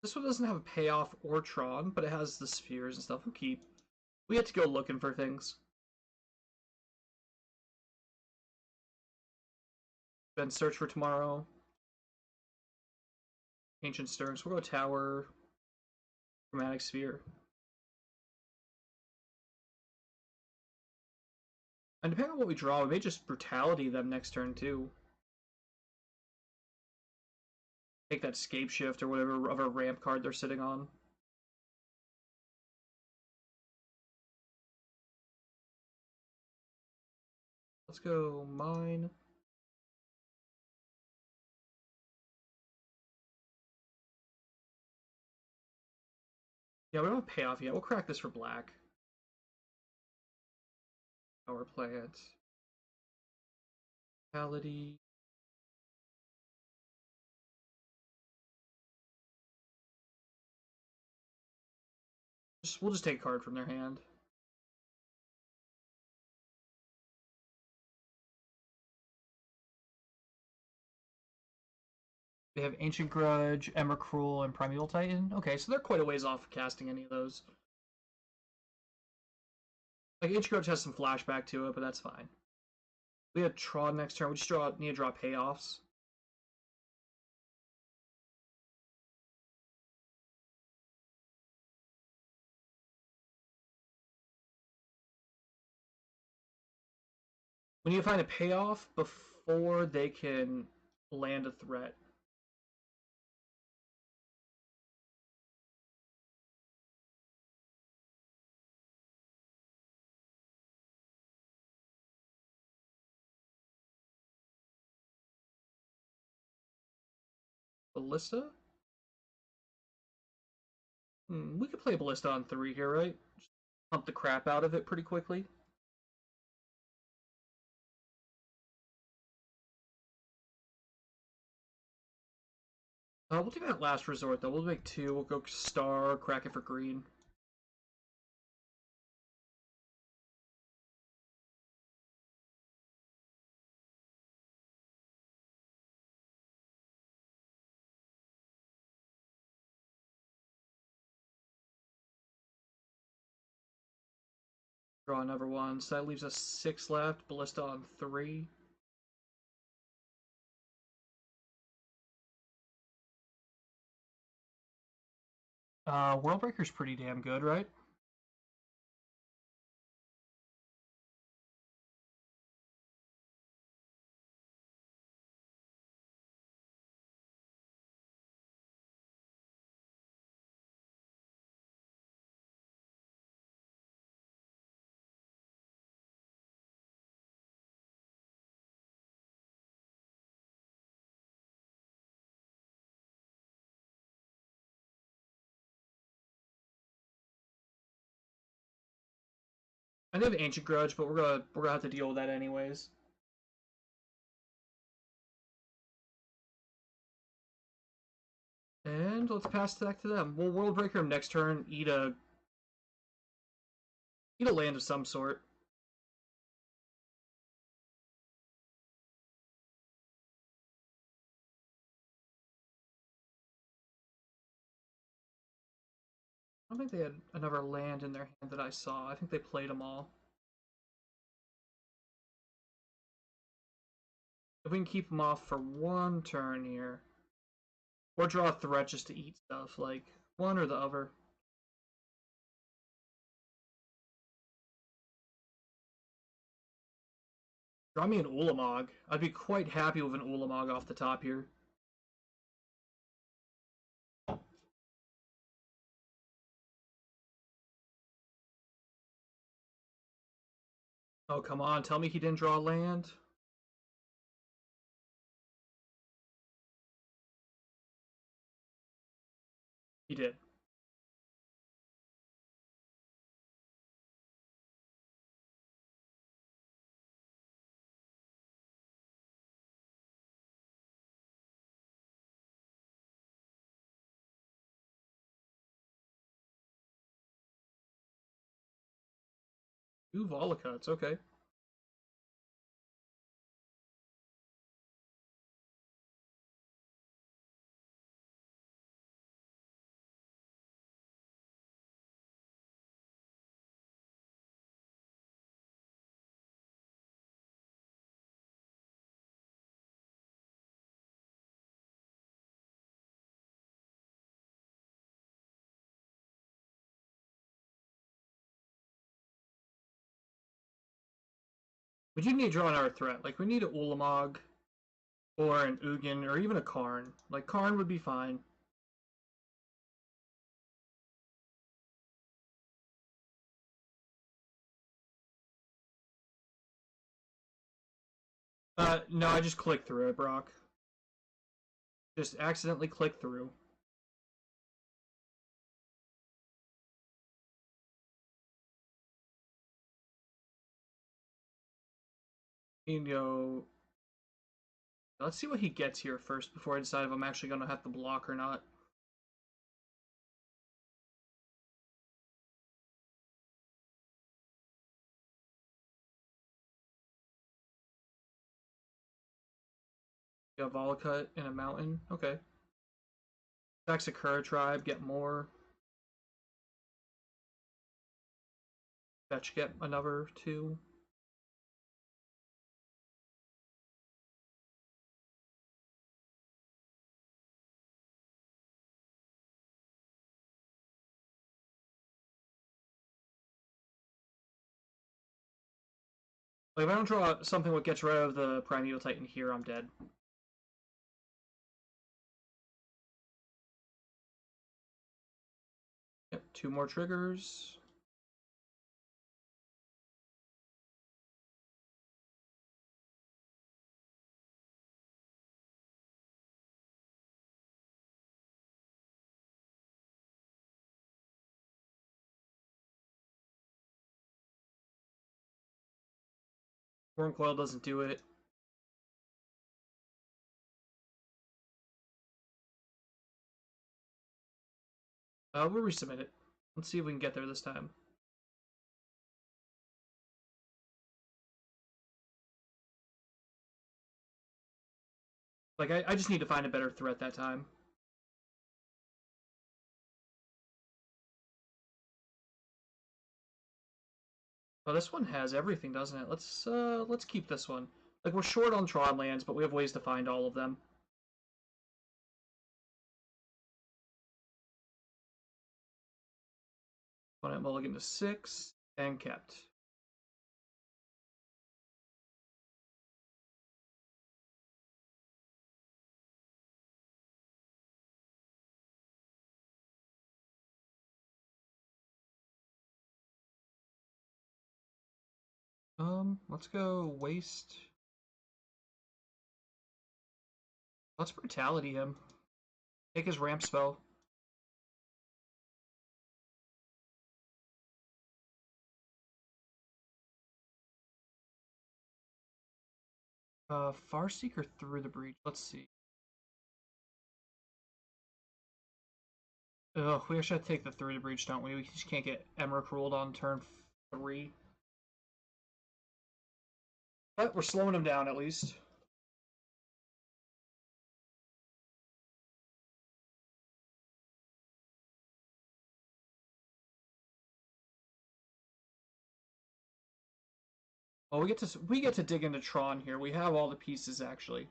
This one doesn't have a payoff or Tron, but it has the spheres and stuff. We'll keep. We have to go looking for things. Then search for tomorrow. Ancient Stirrings. We'll go Tower. Chromatic Sphere. And depending on what we draw, we may just Brutality them next turn too. Take that Scape Shift or whatever other ramp card they're sitting on. Let's go mine. Yeah, we don't have payoff yet. We'll crack this for black. Power plant. Vitality. We'll just take a card from their hand. They have Ancient Grudge, Emrakul, and Primeval Titan. Okay, so they're quite a ways off of casting any of those. Like, Ancient Grudge has some flashback to it, but that's fine. We have Tron next turn. We just need to draw payoffs. We need to find a payoff before they can land a threat. Ballista? We could play Ballista on 3 here, right? Just pump the crap out of it pretty quickly. We'll do that last resort, though. We'll make 2. We'll go Star, crack it for green. Draw another one. So that leaves us 6 left. Ballista on 3. Worldbreaker's pretty damn good, right? I have Ancient Grudge, but we're gonna have to deal with that anyways. And let's pass it back to them. We'll Worldbreaker them next turn. Eat a land of some sort. I don't think they had another land in their hand that I saw. I think they played them all. If we can keep them off for 1 turn here. Or draw a threat just to eat stuff, like one or the other. Draw me an Ulamog. I'd be quite happy with an Ulamog off the top here. Oh, come on. Tell me he didn't draw land. He did. Two Volucuts, okay. We do need to draw another threat. Like, we need a Ulamog or an Ugin or even a Karn. Like, Karn would be fine. No, I just clicked through it, Brock. Just accidentally clicked through. You know, let's see what he gets here first before I decide if I'm actually going to have to block or not. You have Volakut in a mountain. Okay. Sakura tribe, get more. Fetch, get another two. Like, if I don't draw something that gets rid of the Primeval Titan here, I'm dead. Yep, two more triggers. Worm Coil doesn't do it. We'll resubmit it. Let's see if we can get there this time. Like, I just need to find a better threat that time. Oh, this one has everything, doesn't it? Let's keep this one. Like, we're short on Tron lands, but we have ways to find all of them. One at mulligan to 6, and kept. Let's go waste. Let's brutality him. Take his ramp spell. Farseeker through the breach. Let's see. Ugh, we actually have to take the through the breach, don't we? We just can't get Emmerich ruled on turn 3. But we're slowing him down at least. Oh, we get to dig into Tron here. We have all the pieces actually.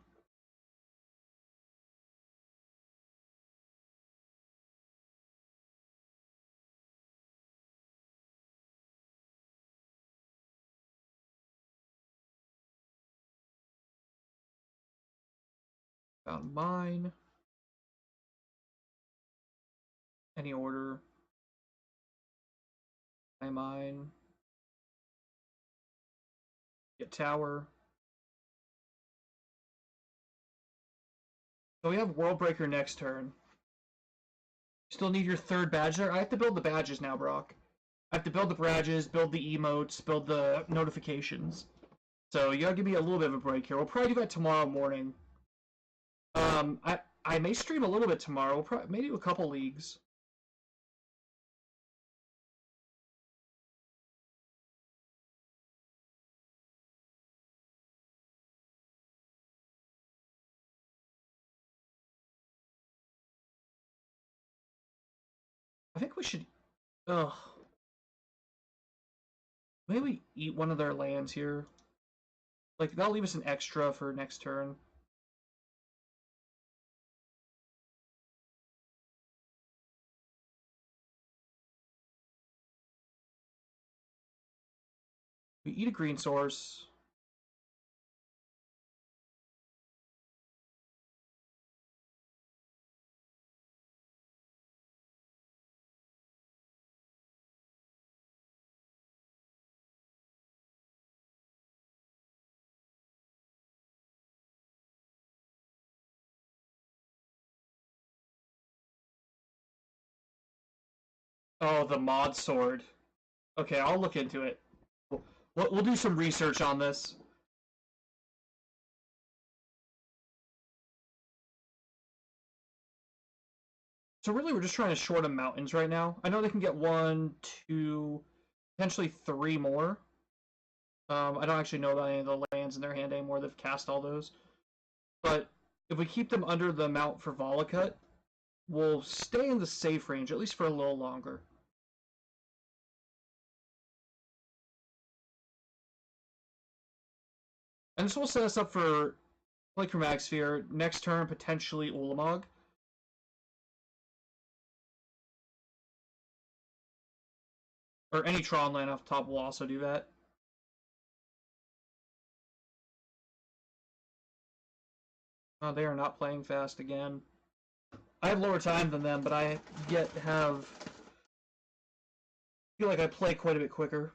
Found mine. Any order. Mine. Get tower. So we have World Breaker next turn. Still need your third badge there. I have to build the badges now, Brock. I have to build the badges, build the emotes, build the notifications. So you gotta give me a little bit of a break here. We'll probably do that tomorrow morning. I may stream a little bit tomorrow. We'll probably maybe do a couple leagues. I think we should. Ugh. Maybe we eat one of their lands here. Like that'll leave us an extra for next turn. We eat a green source. Oh, the mod sword. Okay, I'll look into it. We'll do some research on this. So really, we're just trying to short them mountains right now. I know they can get one, two, potentially three more. I don't actually know about any of the lands in their hand anymore. They've cast all those. But if we keep them under the amount for Volakut, we'll stay in the safe range, at least for a little longer. And this will set us up for like Chromatic Sphere, next turn potentially Ulamog. Or any Tron land off the top will also do that. They are not playing fast again. I have lower time than them, but I yet have... I feel like I play quite a bit quicker.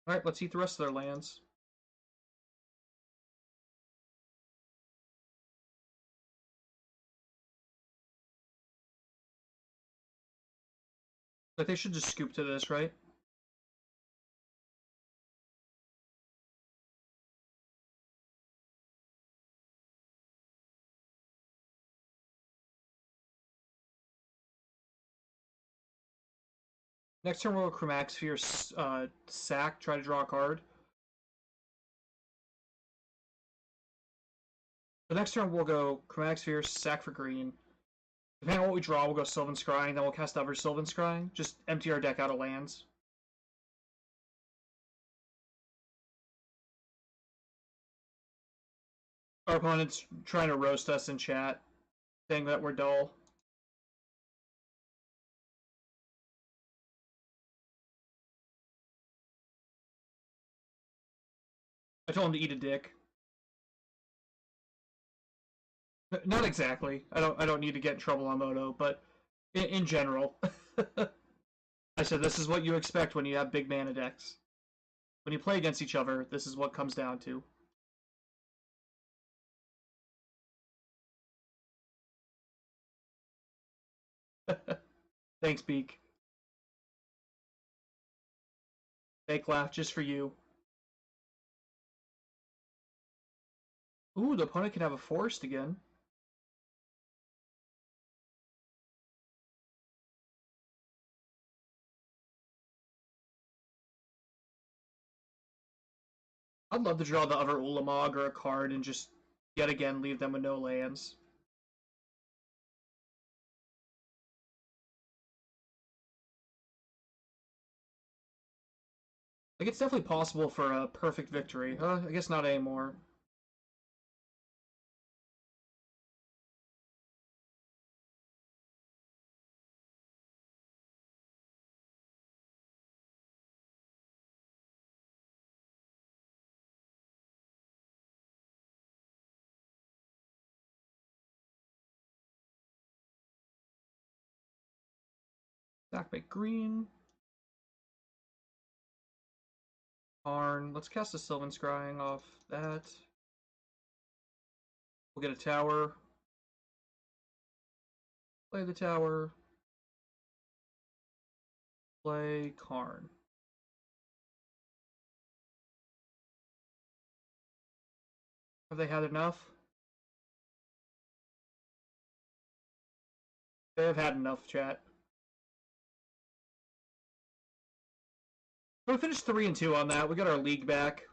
Alright, let's eat the rest of their lands. Like, they should just scoop to this, right? Next turn we'll go Chromatic Sphere, sack, try to draw a card. The next turn we'll go Chromatic Sphere, sack for green. Depending on what we draw, we'll go Sylvan Scrying, then we'll cast other Sylvan Scrying. Just empty our deck out of lands. Our opponent's trying to roast us in chat, saying that we're dull. I told him to eat a dick. Not exactly. I don't need to get in trouble on Moto, but in general. I said this is what you expect when you have big mana decks. When you play against each other, this is what comes down to. Thanks, Beak. Fake laugh just for you. Ooh, the opponent can have a forest again. I'd love to draw the other Ulamog or a card and just yet again leave them with no lands. Like, it's definitely possible for a perfect victory. I guess not anymore. Back by green. Arn. Let's cast a Sylvan Scrying off that. We'll get a tower. Play the tower. Play Karn. Have they had enough? They have had enough, chat. We finished 3-2 on that. We got our league back.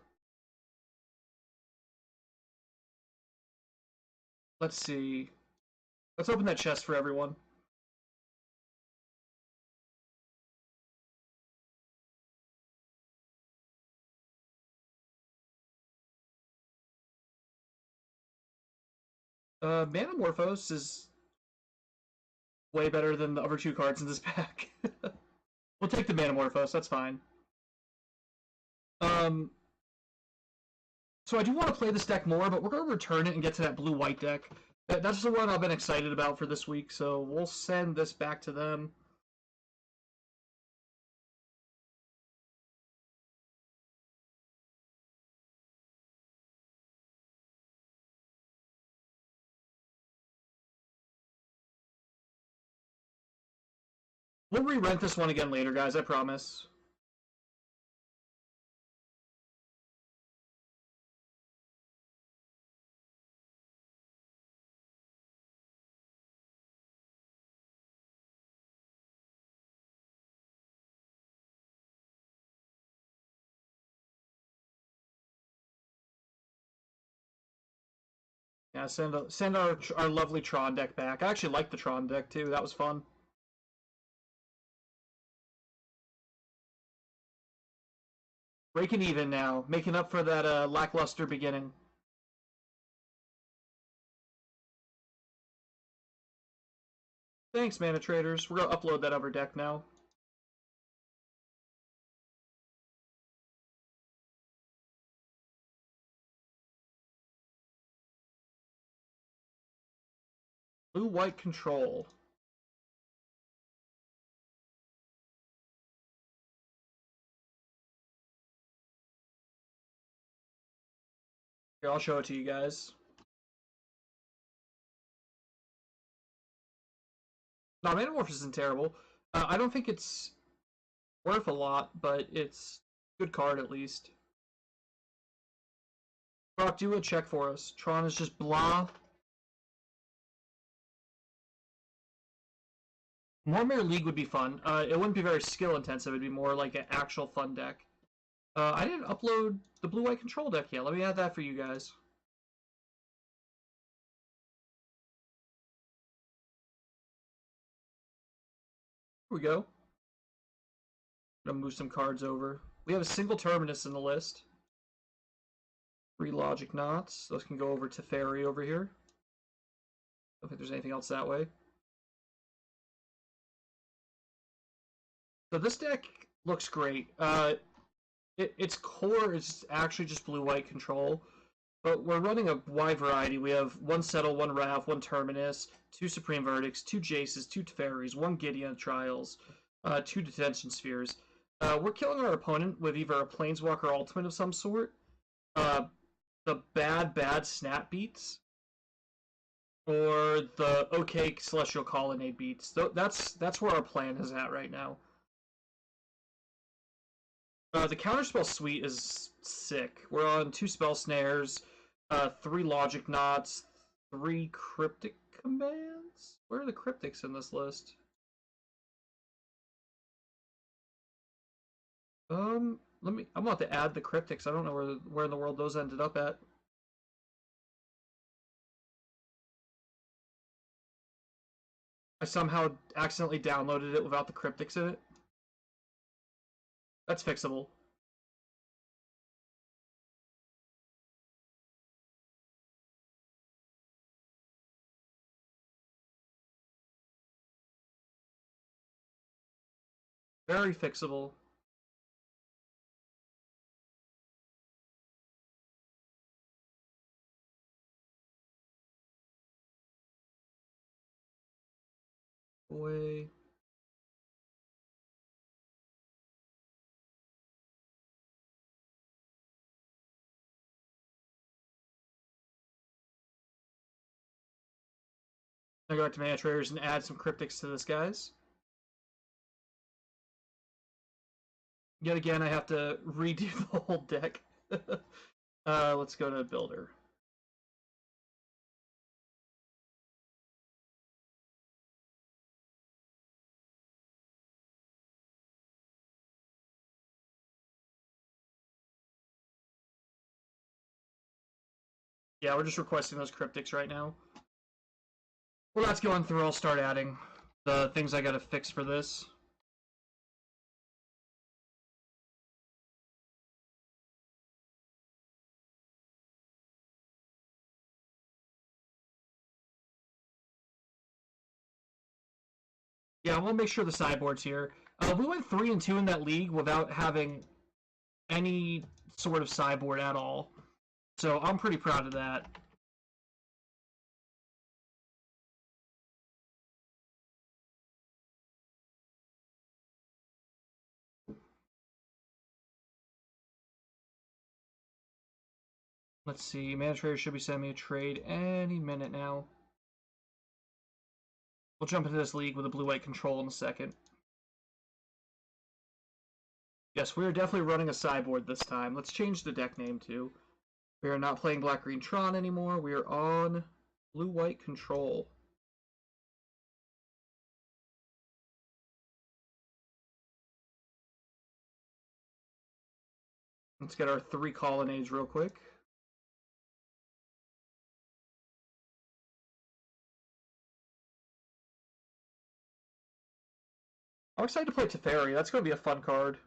Let's see. Let's open that chest for everyone. Manamorphose is way better than the other two cards in this pack. We'll take the Manamorphose, that's fine. So I do want to play this deck more, but we're going to return it and get to that blue-white deck. That's the one I've been excited about for this week, so we'll send this back to them. We'll re-rent this one again later, guys, I promise. Yeah, send our lovely Tron deck back. I actually like the Tron deck, too. That was fun. Breaking even now. Making up for that lackluster beginning. Thanks, Mana Traders. We're going to upload that other deck now. Blue-white control. Here, I'll show it to you guys. No, Manamorph isn't terrible. I don't think it's worth a lot, but it's a good card at least. Brock, do a check for us. Tron is just blah. More Mirror League would be fun. It wouldn't be very skill intensive. It'd be more like an actual fun deck. I didn't upload the blue-white control deck yet. Let me add that for you guys. Here we go. I'm gonna move some cards over. We have a single Terminus in the list. 3 Logic Knots. Those can go over to Fairy over here. Don't think there's anything else that way. So this deck looks great. Its core is actually just blue-white control, but we're running a wide variety. We have 1 Settle, 1 Wrath, 1 Terminus, 2 Supreme Verdicts, 2 Jaces, 2 Teferis, 1 Gideon Trials, 2 Detention Spheres. We're killing our opponent with either a Planeswalker Ultimate of some sort, the bad Snap Beats, or the okay Celestial Colonnade Beats. That's where our plan is at right now. The Counterspell Suite is sick. We're on 2 Spell Snares, 3 Logic Knots, 3 Cryptic Commands? Where are the Cryptics in this list? I'm about to add the Cryptics. I don't know where in the world those ended up at. I somehow accidentally downloaded it without the Cryptics in it. That's fixable. Very fixable. Boy. I go back to Mana Traders and add some Cryptics to this, guys. Yet again, I have to redo the whole deck. Let's go to Builder. Yeah, we're just requesting those Cryptics right now. Well, that's going through. I'll start adding the things I gotta fix for this. Yeah, we'll make sure the sideboard's here. We went 3-2 in that league without having any sort of sideboard at all. So I'm pretty proud of that. Let's see, Mana Trader should be sending me a trade any minute now. We'll jump into this league with a blue-white control in a second. Yes, we are definitely running a sideboard this time. Let's change the deck name too. We are not playing Black-Green Tron anymore. We are on blue-white control. Let's get our 3 colonnades real quick. I'm excited to play Teferi. That's going to be a fun card.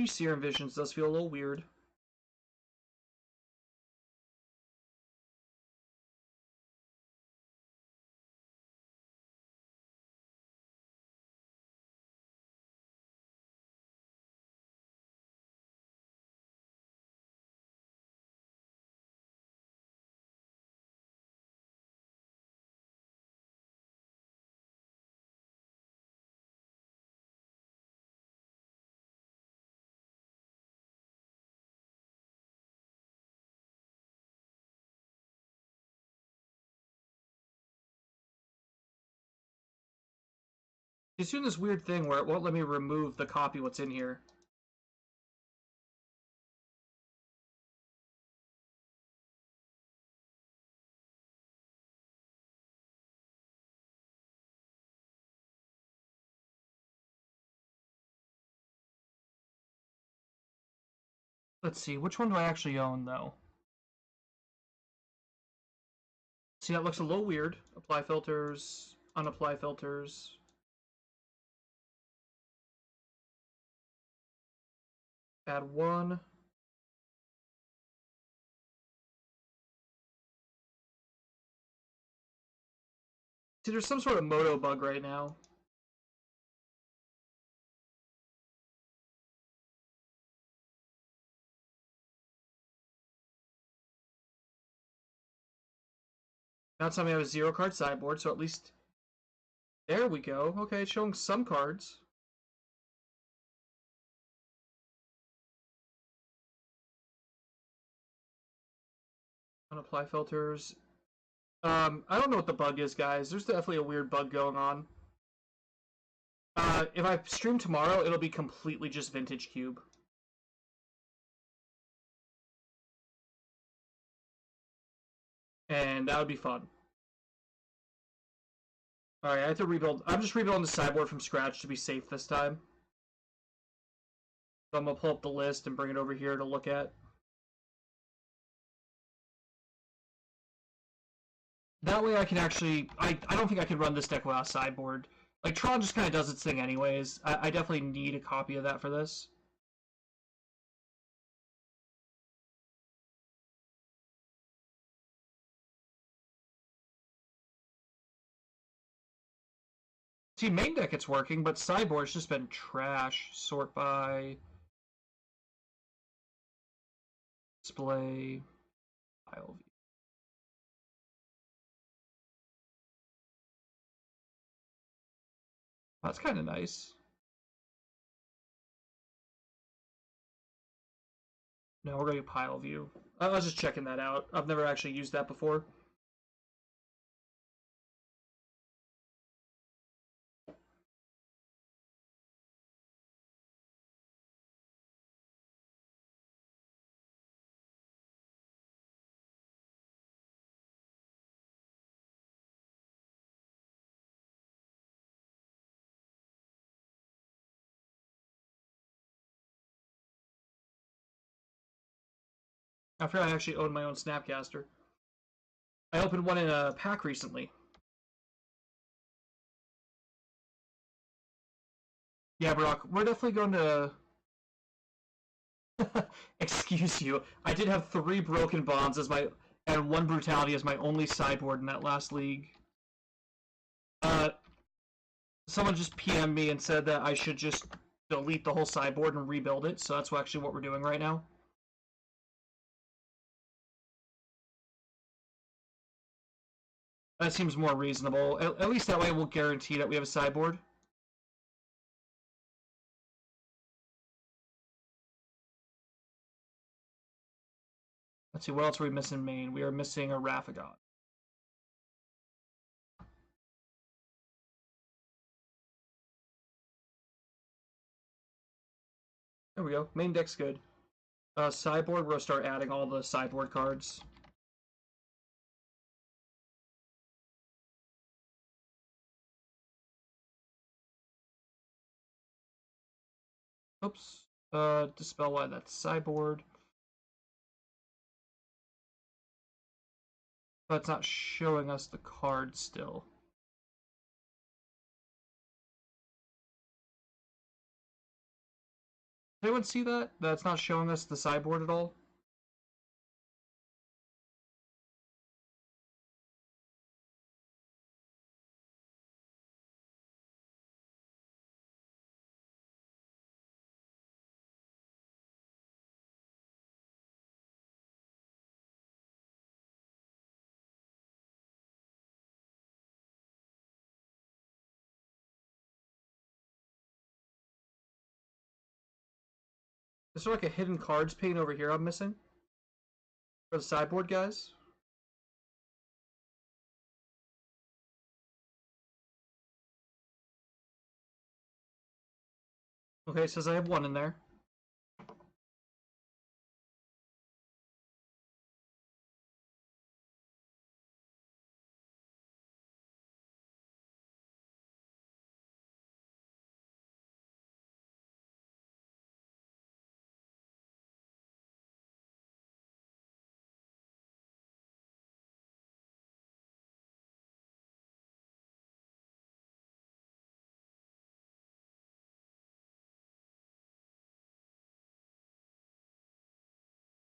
Serum Visions does feel a little weird. It's doing this weird thing where it won't let me remove the copy what's in here. Let's see, which one do I actually own, though? See, that looks a little weird. Apply filters, unapply filters. Add 1. See, there's some sort of moto bug right now. Now it's telling me I have a 0-card sideboard, so at least... There we go. Okay, it's showing some cards. Unapply filters. I don't know what the bug is, guys. There's definitely a weird bug going on. If I stream tomorrow, it'll be completely just Vintage Cube. And that would be fun. Alright, I have to rebuild. I'm just rebuilding the sideboard from scratch to be safe this time. So I'm going to pull up the list and bring it over here to look at. That way I can actually... I don't think I can run this deck without a sideboard. Like, Tron just kind of does its thing anyways. I definitely need a copy of that for this. See, main deck it's working, but sideboard's just been trash. Sort by... Display... Pile view. That's kind of nice. No, we're going to pile view. I was just checking that out. I've never actually used that before. I forgot I actually owned my own Snapcaster. I opened one in a pack recently. Yeah, Brock, we're definitely going to... Excuse you. I did have 3 Broken Bonds as my... and 1 Brutality as my only sideboard in that last league. Someone just PM'd me and said that I should just delete the whole sideboard and rebuild it, so that's actually what we're doing right now. That seems more reasonable. At least that way we'll guarantee that we have a sideboard. Let's see, what else are we missing in main? We are missing a Raffigon. There we go. Main deck's good. Sideboard, we're going to start adding all the sideboard cards. Oops. Dispel why that's sideboard. But it's not showing us the card still. Does anyone see that? That's not showing us the sideboard at all? Is there like a hidden cards pane over here I'm missing? For the sideboard, guys? Okay, it says I have one in there.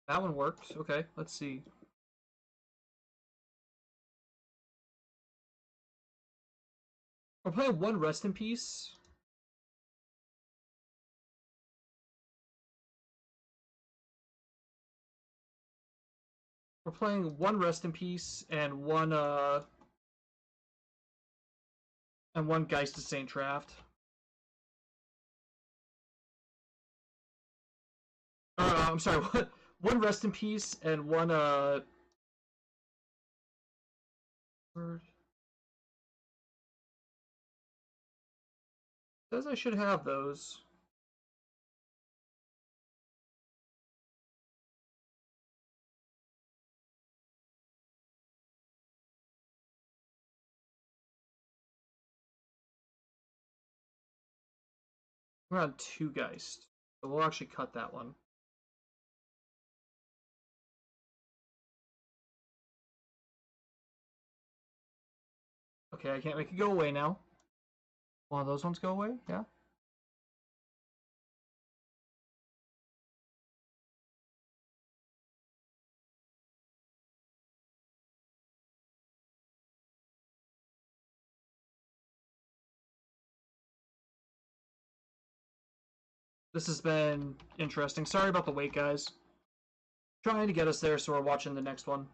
That one worked. Okay, let's see. We're playing one Rest in Peace. We're playing one Rest in Peace and one Geist of Saint Draft. I'm sorry, one Rest in Peace and one word. Says I should have those. We're on two Geist. So we'll actually cut that one. Okay, I can't make it go away now. One of those ones go away? Yeah. This has been interesting. Sorry about the wait, guys. Trying to get us there, so we're watching the next one.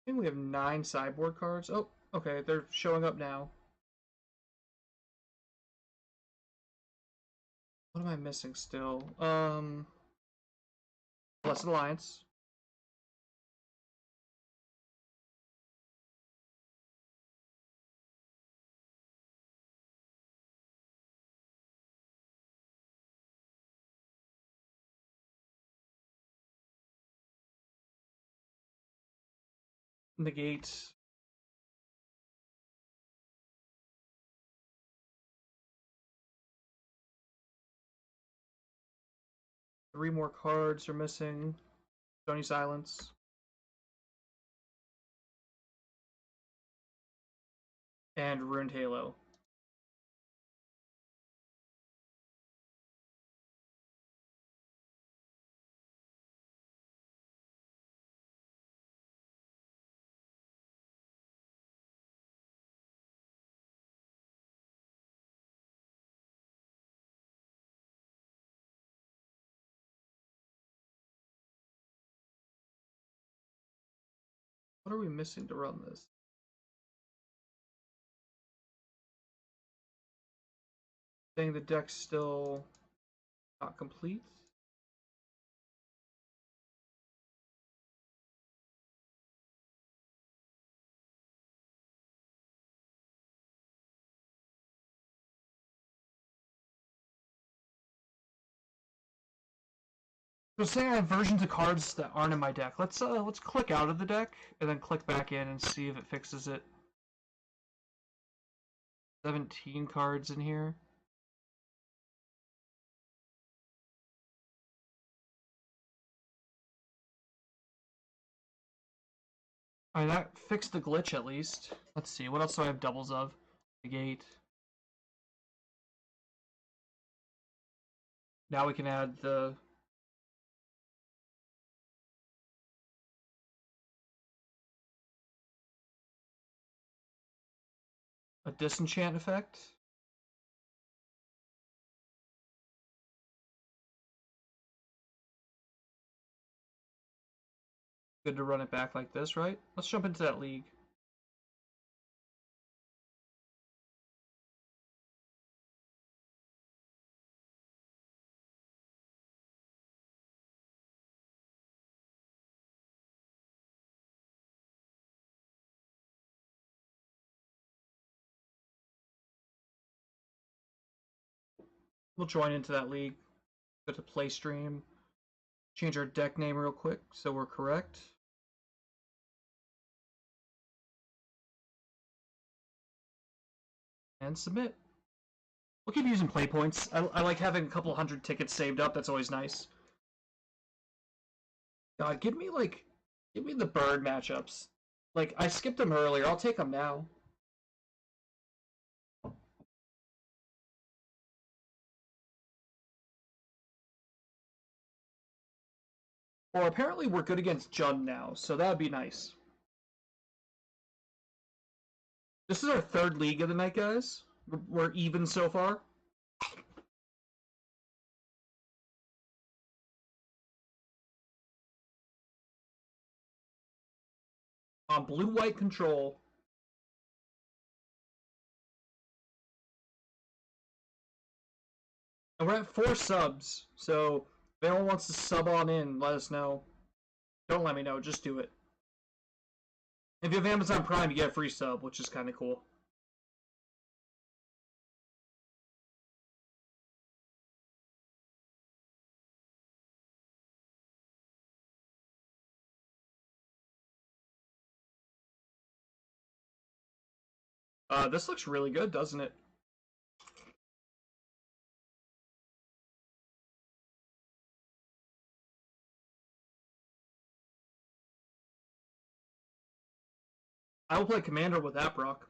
I think we have 9 sideboard cards. Oh, okay, they're showing up now. What am I missing still? Blessed Alliance. Negate. 3 more cards are missing. Stony Silence. And Ruined Halo. What are we missing to run this? Saying the deck's still not complete. So saying I have versions of cards that aren't in my deck. Let's click out of the deck and then click back in and see if it fixes it. 17 cards in here. Alright, that fixed the glitch at least. Let's see, what else do I have doubles of? Negate. Now we can add the... a disenchant effect. Good to run it back like this, right? Let's jump into that league. We'll join into that league. Go to play stream. Change our deck name real quick so we're correct. And submit. We'll keep using play points. I like having a couple hundred tickets saved up. That's always nice. God, give me the bird matchups. Like, I skipped them earlier. I'll take them now. Well, apparently we're good against Jund now, so that would be nice. This is our third league of the night, guys. We're even so far. On blue-white control. And we're at 4 subs, so if anyone wants to sub on in, let us know. Don't let me know, just do it. If you have Amazon Prime, you get a free sub, which is kind of cool. This looks really good, doesn't it? I will play Commander with that, Brock.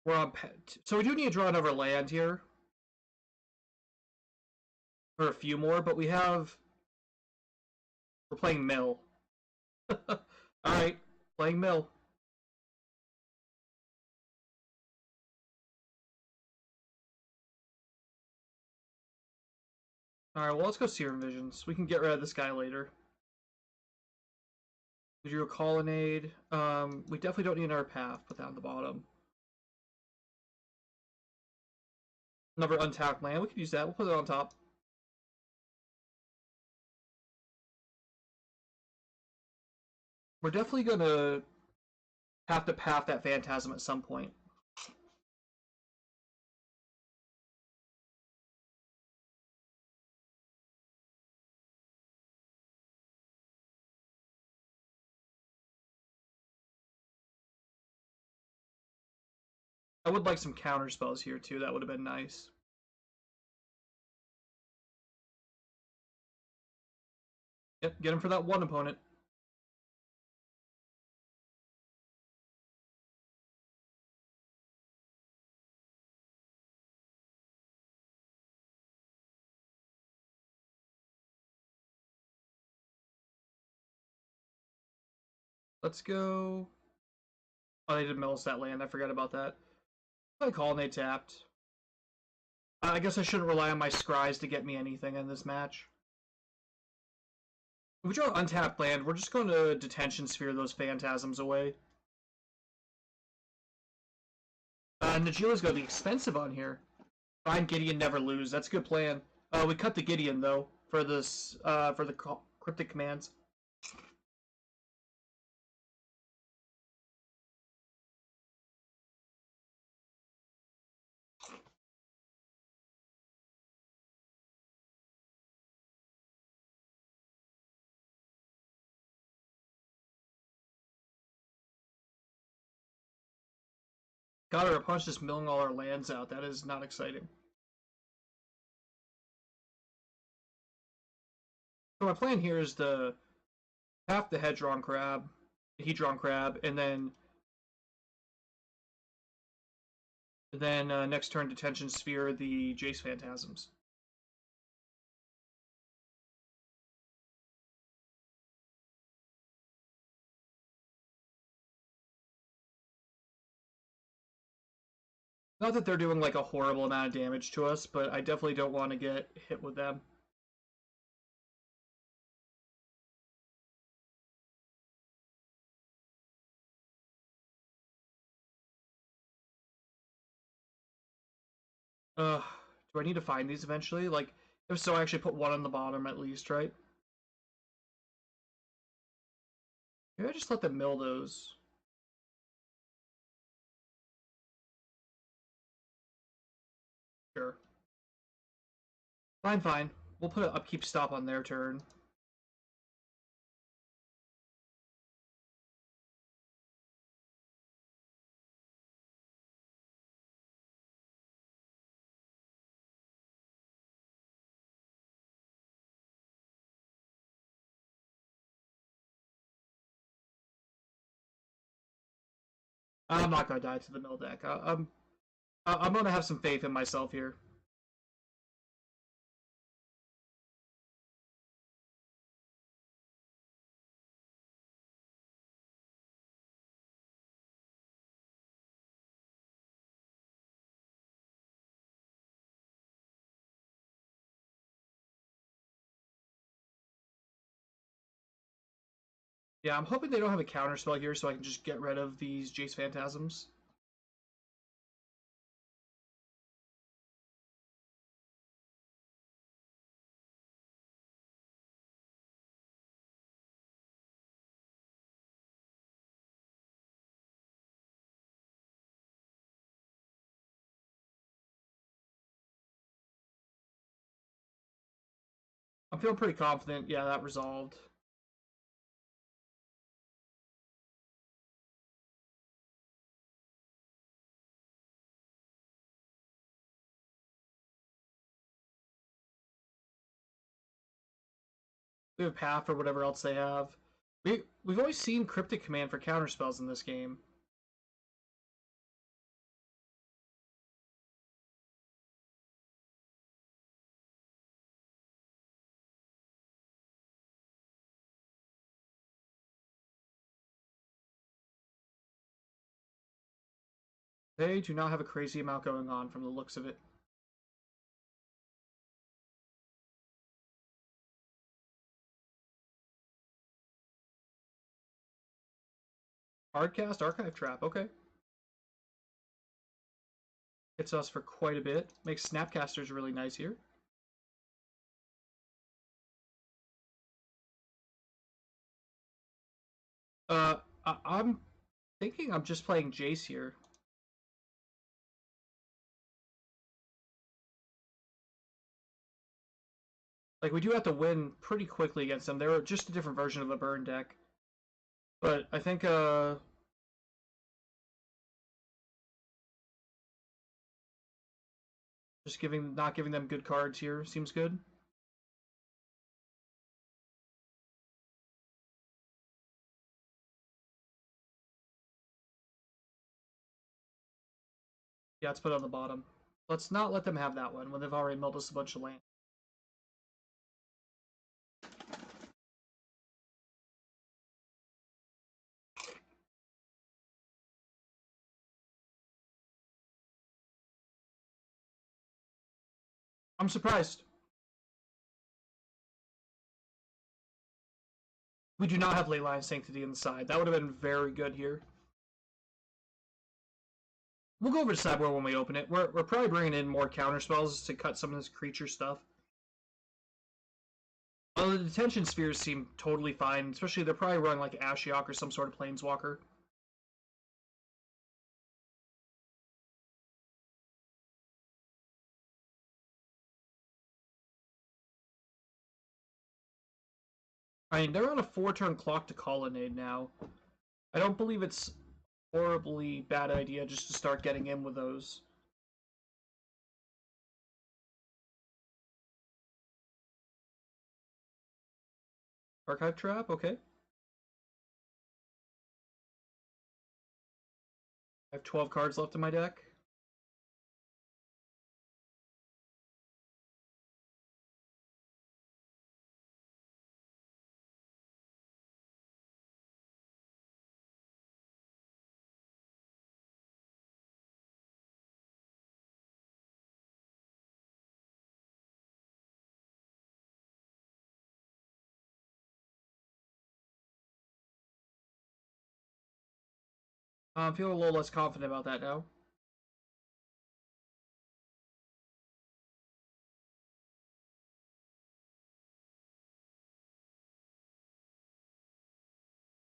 We're on pet. So we do need to draw another land here. For a few more, but we have... We're playing Mill. Alright, playing Mill. Alright, well, let's go Serum Visions. We can get rid of this guy later. We drew a Colonnade. We definitely don't need another path. Put that on the bottom. Another untapped land. We could use that. We'll put it on top. We're definitely gonna have to path that Phantasm at some point. I would like some counter spells here too. That would have been nice. Yep, get him for that one opponent. Let's go. Oh, they did Mills that land. I forgot about that. I call and they tapped. I guess I shouldn't rely on my scries to get me anything in this match. If we draw untapped land, we're just going to Detention Sphere those Phantasms away. Najeela's going to be expensive on here. Find Gideon, never lose. That's a good plan. We cut the Gideon, though, for this for the cryptic commands. Got our opponent's just milling all our lands out. That is not exciting. So my plan here is to tap the Hedron Crab, Hedron Crab, and then next turn Detention Sphere the Jace Phantasms. Not that they're doing like a horrible amount of damage to us, but I definitely don't want to get hit with them. Do I need to find these eventually? Like, if so, I actually put one on the bottom at least, right? Maybe I just let them mill those. Sure. Fine, fine. We'll put an upkeep stop on their turn. I'm not gonna die to the mill deck. I'm gonna have some faith in myself here. Yeah, I'm hoping they don't have a counterspell here so I can just get rid of these Jace Phantasms. I'm feeling pretty confident. Yeah, that resolved. We have Path or whatever else they have. We've always seen Cryptic Command for counterspells in this game. They do not have a crazy amount going on from the looks of it. Hardcast, Archive Trap, okay. Hits us for quite a bit. Makes Snapcasters really nice here. I'm thinking I'm just playing Jace here. Like, we do have to win pretty quickly against them. They're just a different version of the burn deck. But I think, just not giving them good cards here seems good. Yeah, let's put it on the bottom. Let's not let them have that one when they've already milled us a bunch of land. I'm surprised. We do not have Leyline Sanctity on the side. That would have been very good here. We'll go over to sideboard when we open it. We're probably bringing in more counter spells to cut some of this creature stuff. Although the detention spheres seem totally fine, especially they're probably running like Ashiok or some sort of planeswalker. I mean, they're on a 4-turn clock to Colonnade now. I don't believe it's a horribly bad idea just to start getting in with those. Archive Trap, okay. I have 12 cards left in my deck. I'm feeling a little less confident about that now.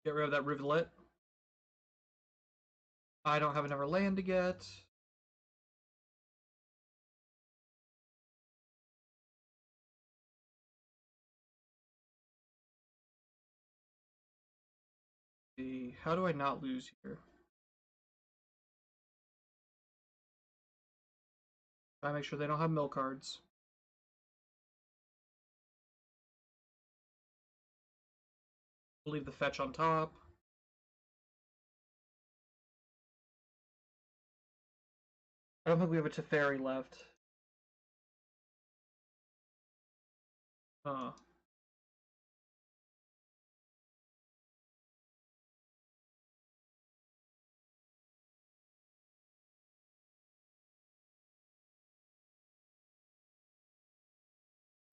Get rid of that Rivulet. I don't have another land to get. How do I not lose here? Try to make sure they don't have mill cards. We'll leave the fetch on top. I don't think we have a Teferi left. Huh.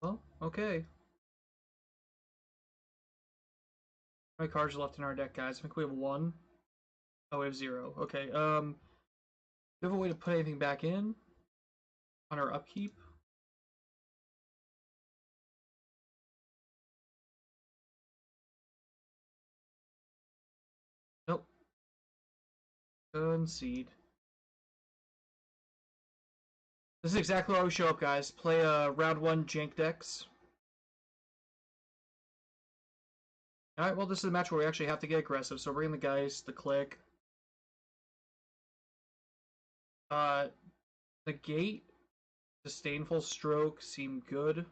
Well, okay. How many cards are left in our deck, guys? I think we have 1. Oh, we have 0. Okay, do we have a way to put anything back in? On our upkeep? Nope. Concede. This is exactly why we show up, guys. Play round 1 jank decks. Alright, well, this is a match where we actually have to get aggressive, so we're bringing the Geist, the Click. The Gate, Disdainful Stroke seem good.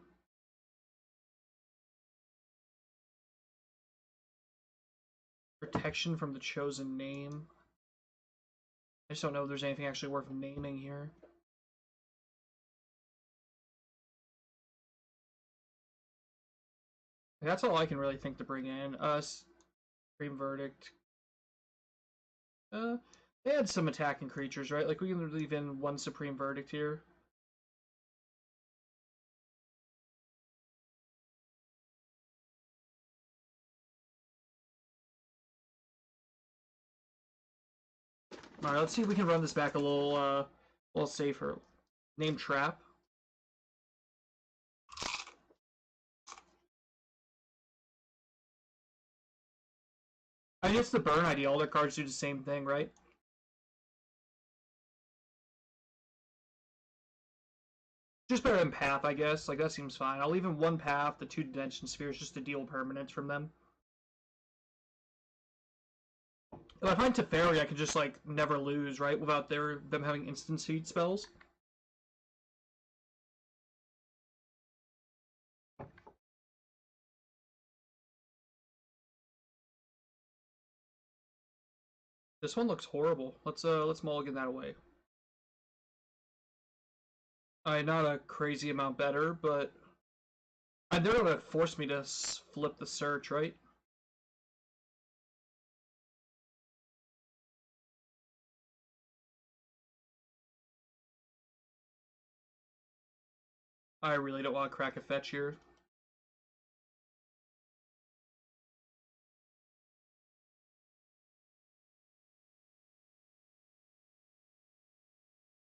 Protection from the Chosen Name. I just don't know if there's anything actually worth naming here. That's all I can really think to bring in. Supreme Verdict. They had some attacking creatures, right? Like, we can leave in 1 Supreme Verdict here. Alright, let's see if we can run this back a little safer. Name Trap. I guess the burn idea, all their cards do the same thing, right? Just better than Path, I guess. Like, that seems fine. I'll leave in 1 Path, the 2 Detention Spheres, just to deal permanence from them. If I find Teferi, I can just, like, never lose, right? Without them having instant seed spells. This one looks horrible. Let's mulligan that away. Not a crazy amount better, but they're gonna force me to flip the search, right? I really don't want to crack a fetch here.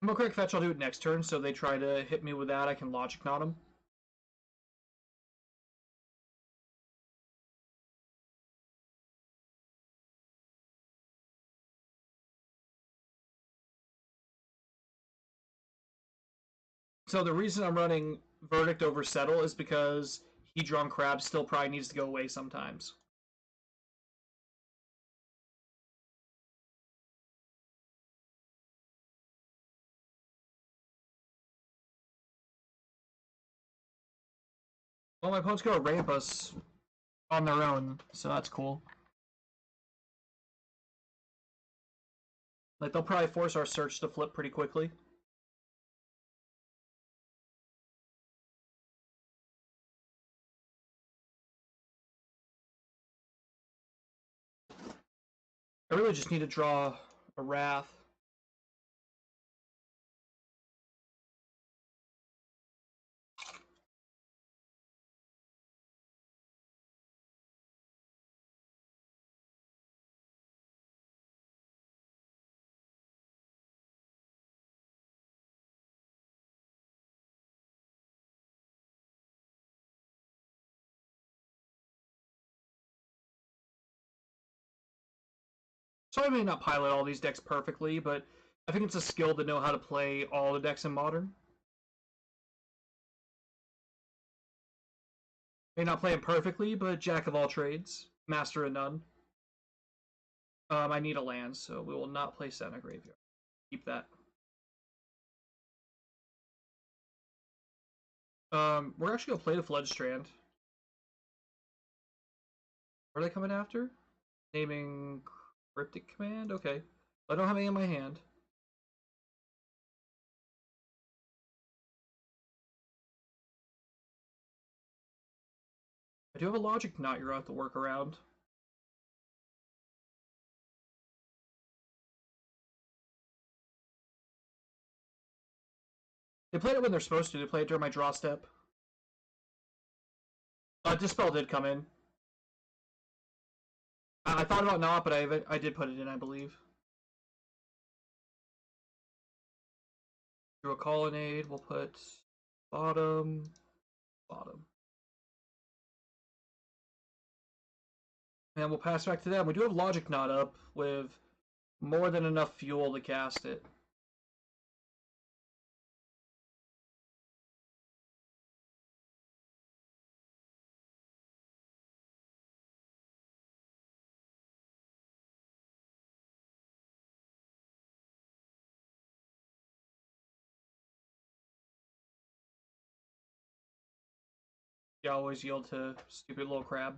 I'm gonna crack fetch, I'll do it next turn, so they try to hit me with that, I can logic knot them. So the reason I'm running Verdict over Settle is because Hedron Crab still probably needs to go away sometimes. Well, my opponent's gonna ramp us on their own, so that's cool. Like, they'll probably force our search to flip pretty quickly. I really just need to draw a Wrath. So I may not pilot all these decks perfectly, but I think it's a skill to know how to play all the decks in Modern. May not play them perfectly, but jack of all trades, master of none. I need a land, so we will not play Senna Graveyard. Keep that. We're actually gonna play the Flood Strand. What are they coming after? Naming Cryptic Command? Okay. I don't have any in my hand. I do have a Logic Knot you're gonna have to work around. They played it when they're supposed to. They played it during my draw step. Dispel did come in. I thought about not, but I did put it in, I believe. Drew a Colonnade. We'll put bottom, bottom. And we'll pass back to them. We do have Logic Knot up with more than enough fuel to cast it. You always yield to stupid little crab.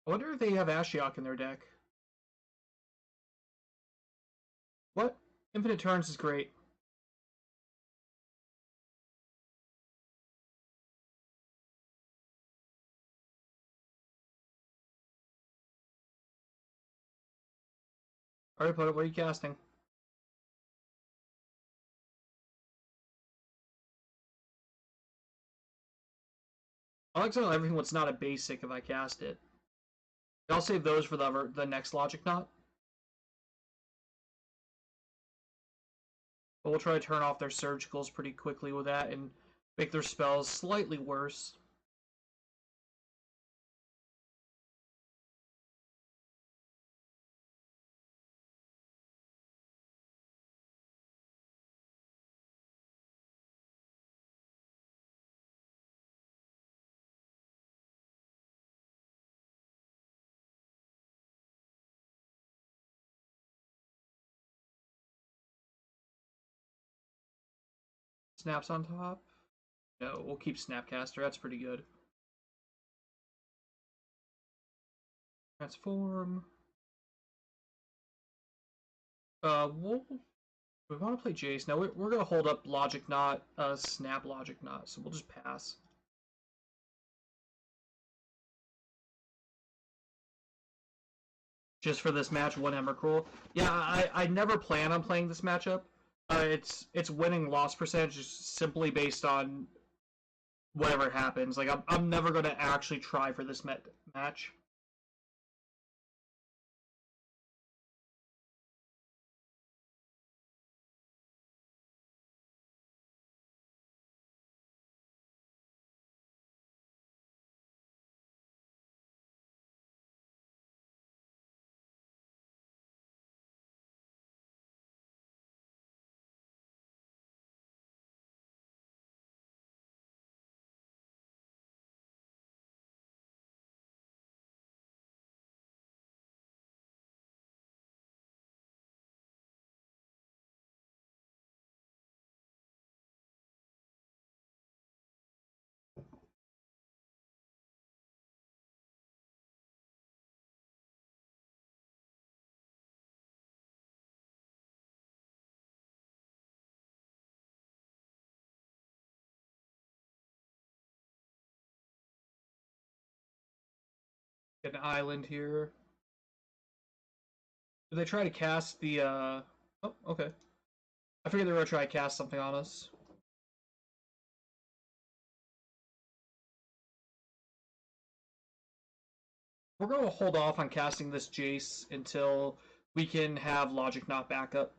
I wonder if they have Ashiok in their deck. What? Infinite Turns is great. Alright, opponent, what are you casting? I like to know everything what's not a basic if I cast it. I'll save those for the next Logic Knot. But we'll try to turn off their surgicals pretty quickly with that and make their spells slightly worse. Snaps on top? No, we'll keep Snapcaster. That's pretty good. Transform. We want to play Jace. Now we're going to hold up Logic Knot, Snap Logic Knot, so we'll just pass. Just for this match, one Emrakul. Yeah, I never plan on playing this matchup. It's winning loss percentage just simply based on whatever happens. Like I'm never going to actually try for this match. Get an island here. Did they try to cast the Oh, okay. I figured they were gonna try to cast something on us. We're gonna hold off on casting this Jace until we can have Logic Knot backup.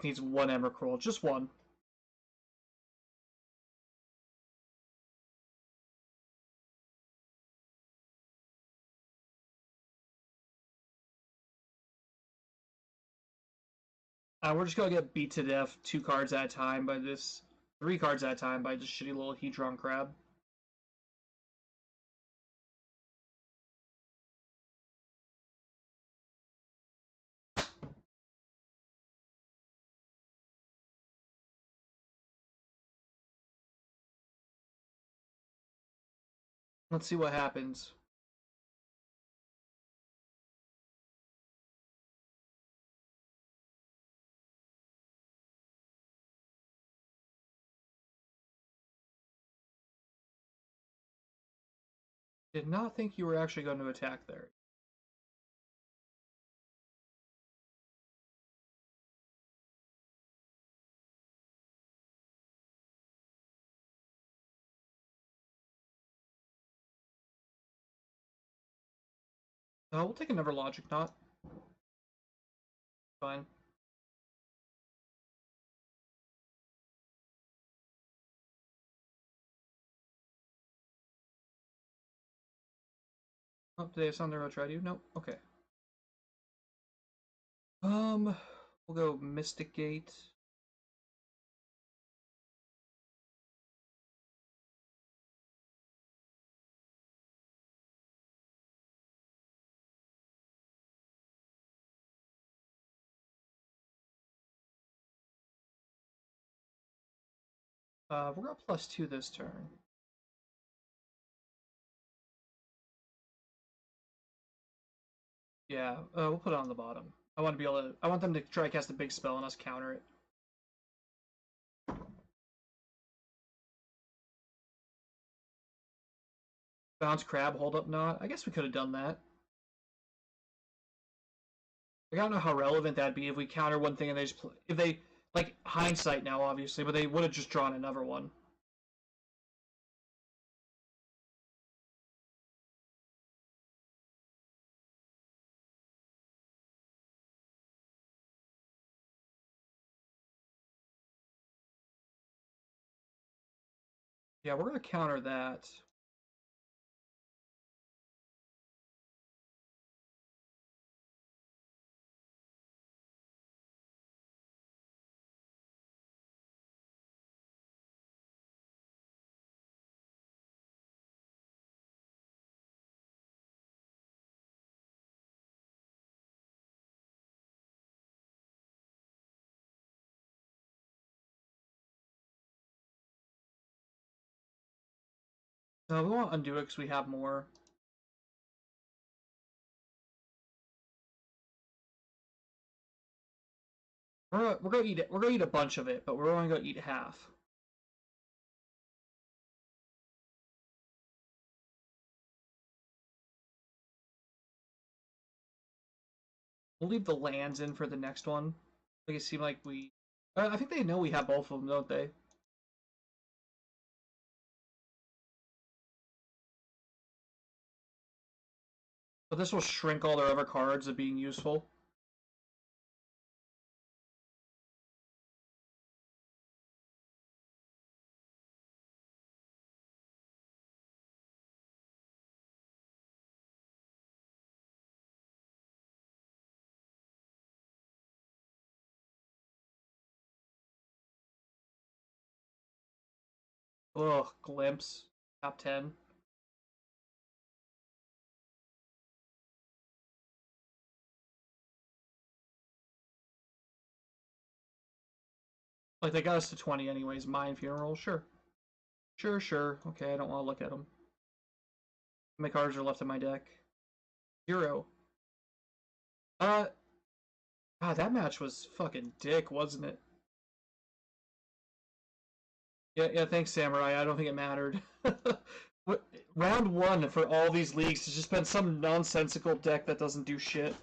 Needs one Emrakul, just one. We're just gonna get beat to death 2 cards at a time by this, 3 cards at a time by this shitty little Hedron crab. Let's see what happens. Did not think you were actually going to attack there. We'll take another Logic Knot. Fine. Oh, did they have something to try to do? Nope. Okay. We'll go Mystic Gate. We're gonna +2 this turn. Yeah, we'll put it on the bottom. I want to be able to. I want them to try to cast a big spell and us counter it. Bounce Crab, hold up Knot. I guess we could have done that. I don't know how relevant that'd be if we counter one thing and they just if they like hindsight now, obviously, but they would have just drawn another one. Yeah, we're gonna counter that. No, we won't undo it because we have more. We're gonna eat it. We're gonna eat a bunch of it, but we're only gonna eat half. We'll leave the lands in for the next one. Make it seem like we. I think they know we have both of them, don't they? But this will shrink all their other cards of being useful. Ugh, glimpse. Top 10. Like, they got us to 20 anyways. Mind Funeral, sure. Sure, sure. Okay, I don't want to look at them. How many cards are left in my deck? 0. Uh, that match was fucking dick, wasn't it? Yeah, thanks, Samurai. I don't think it mattered. Round 1 for all these leagues has just been some nonsensical deck that doesn't do shit.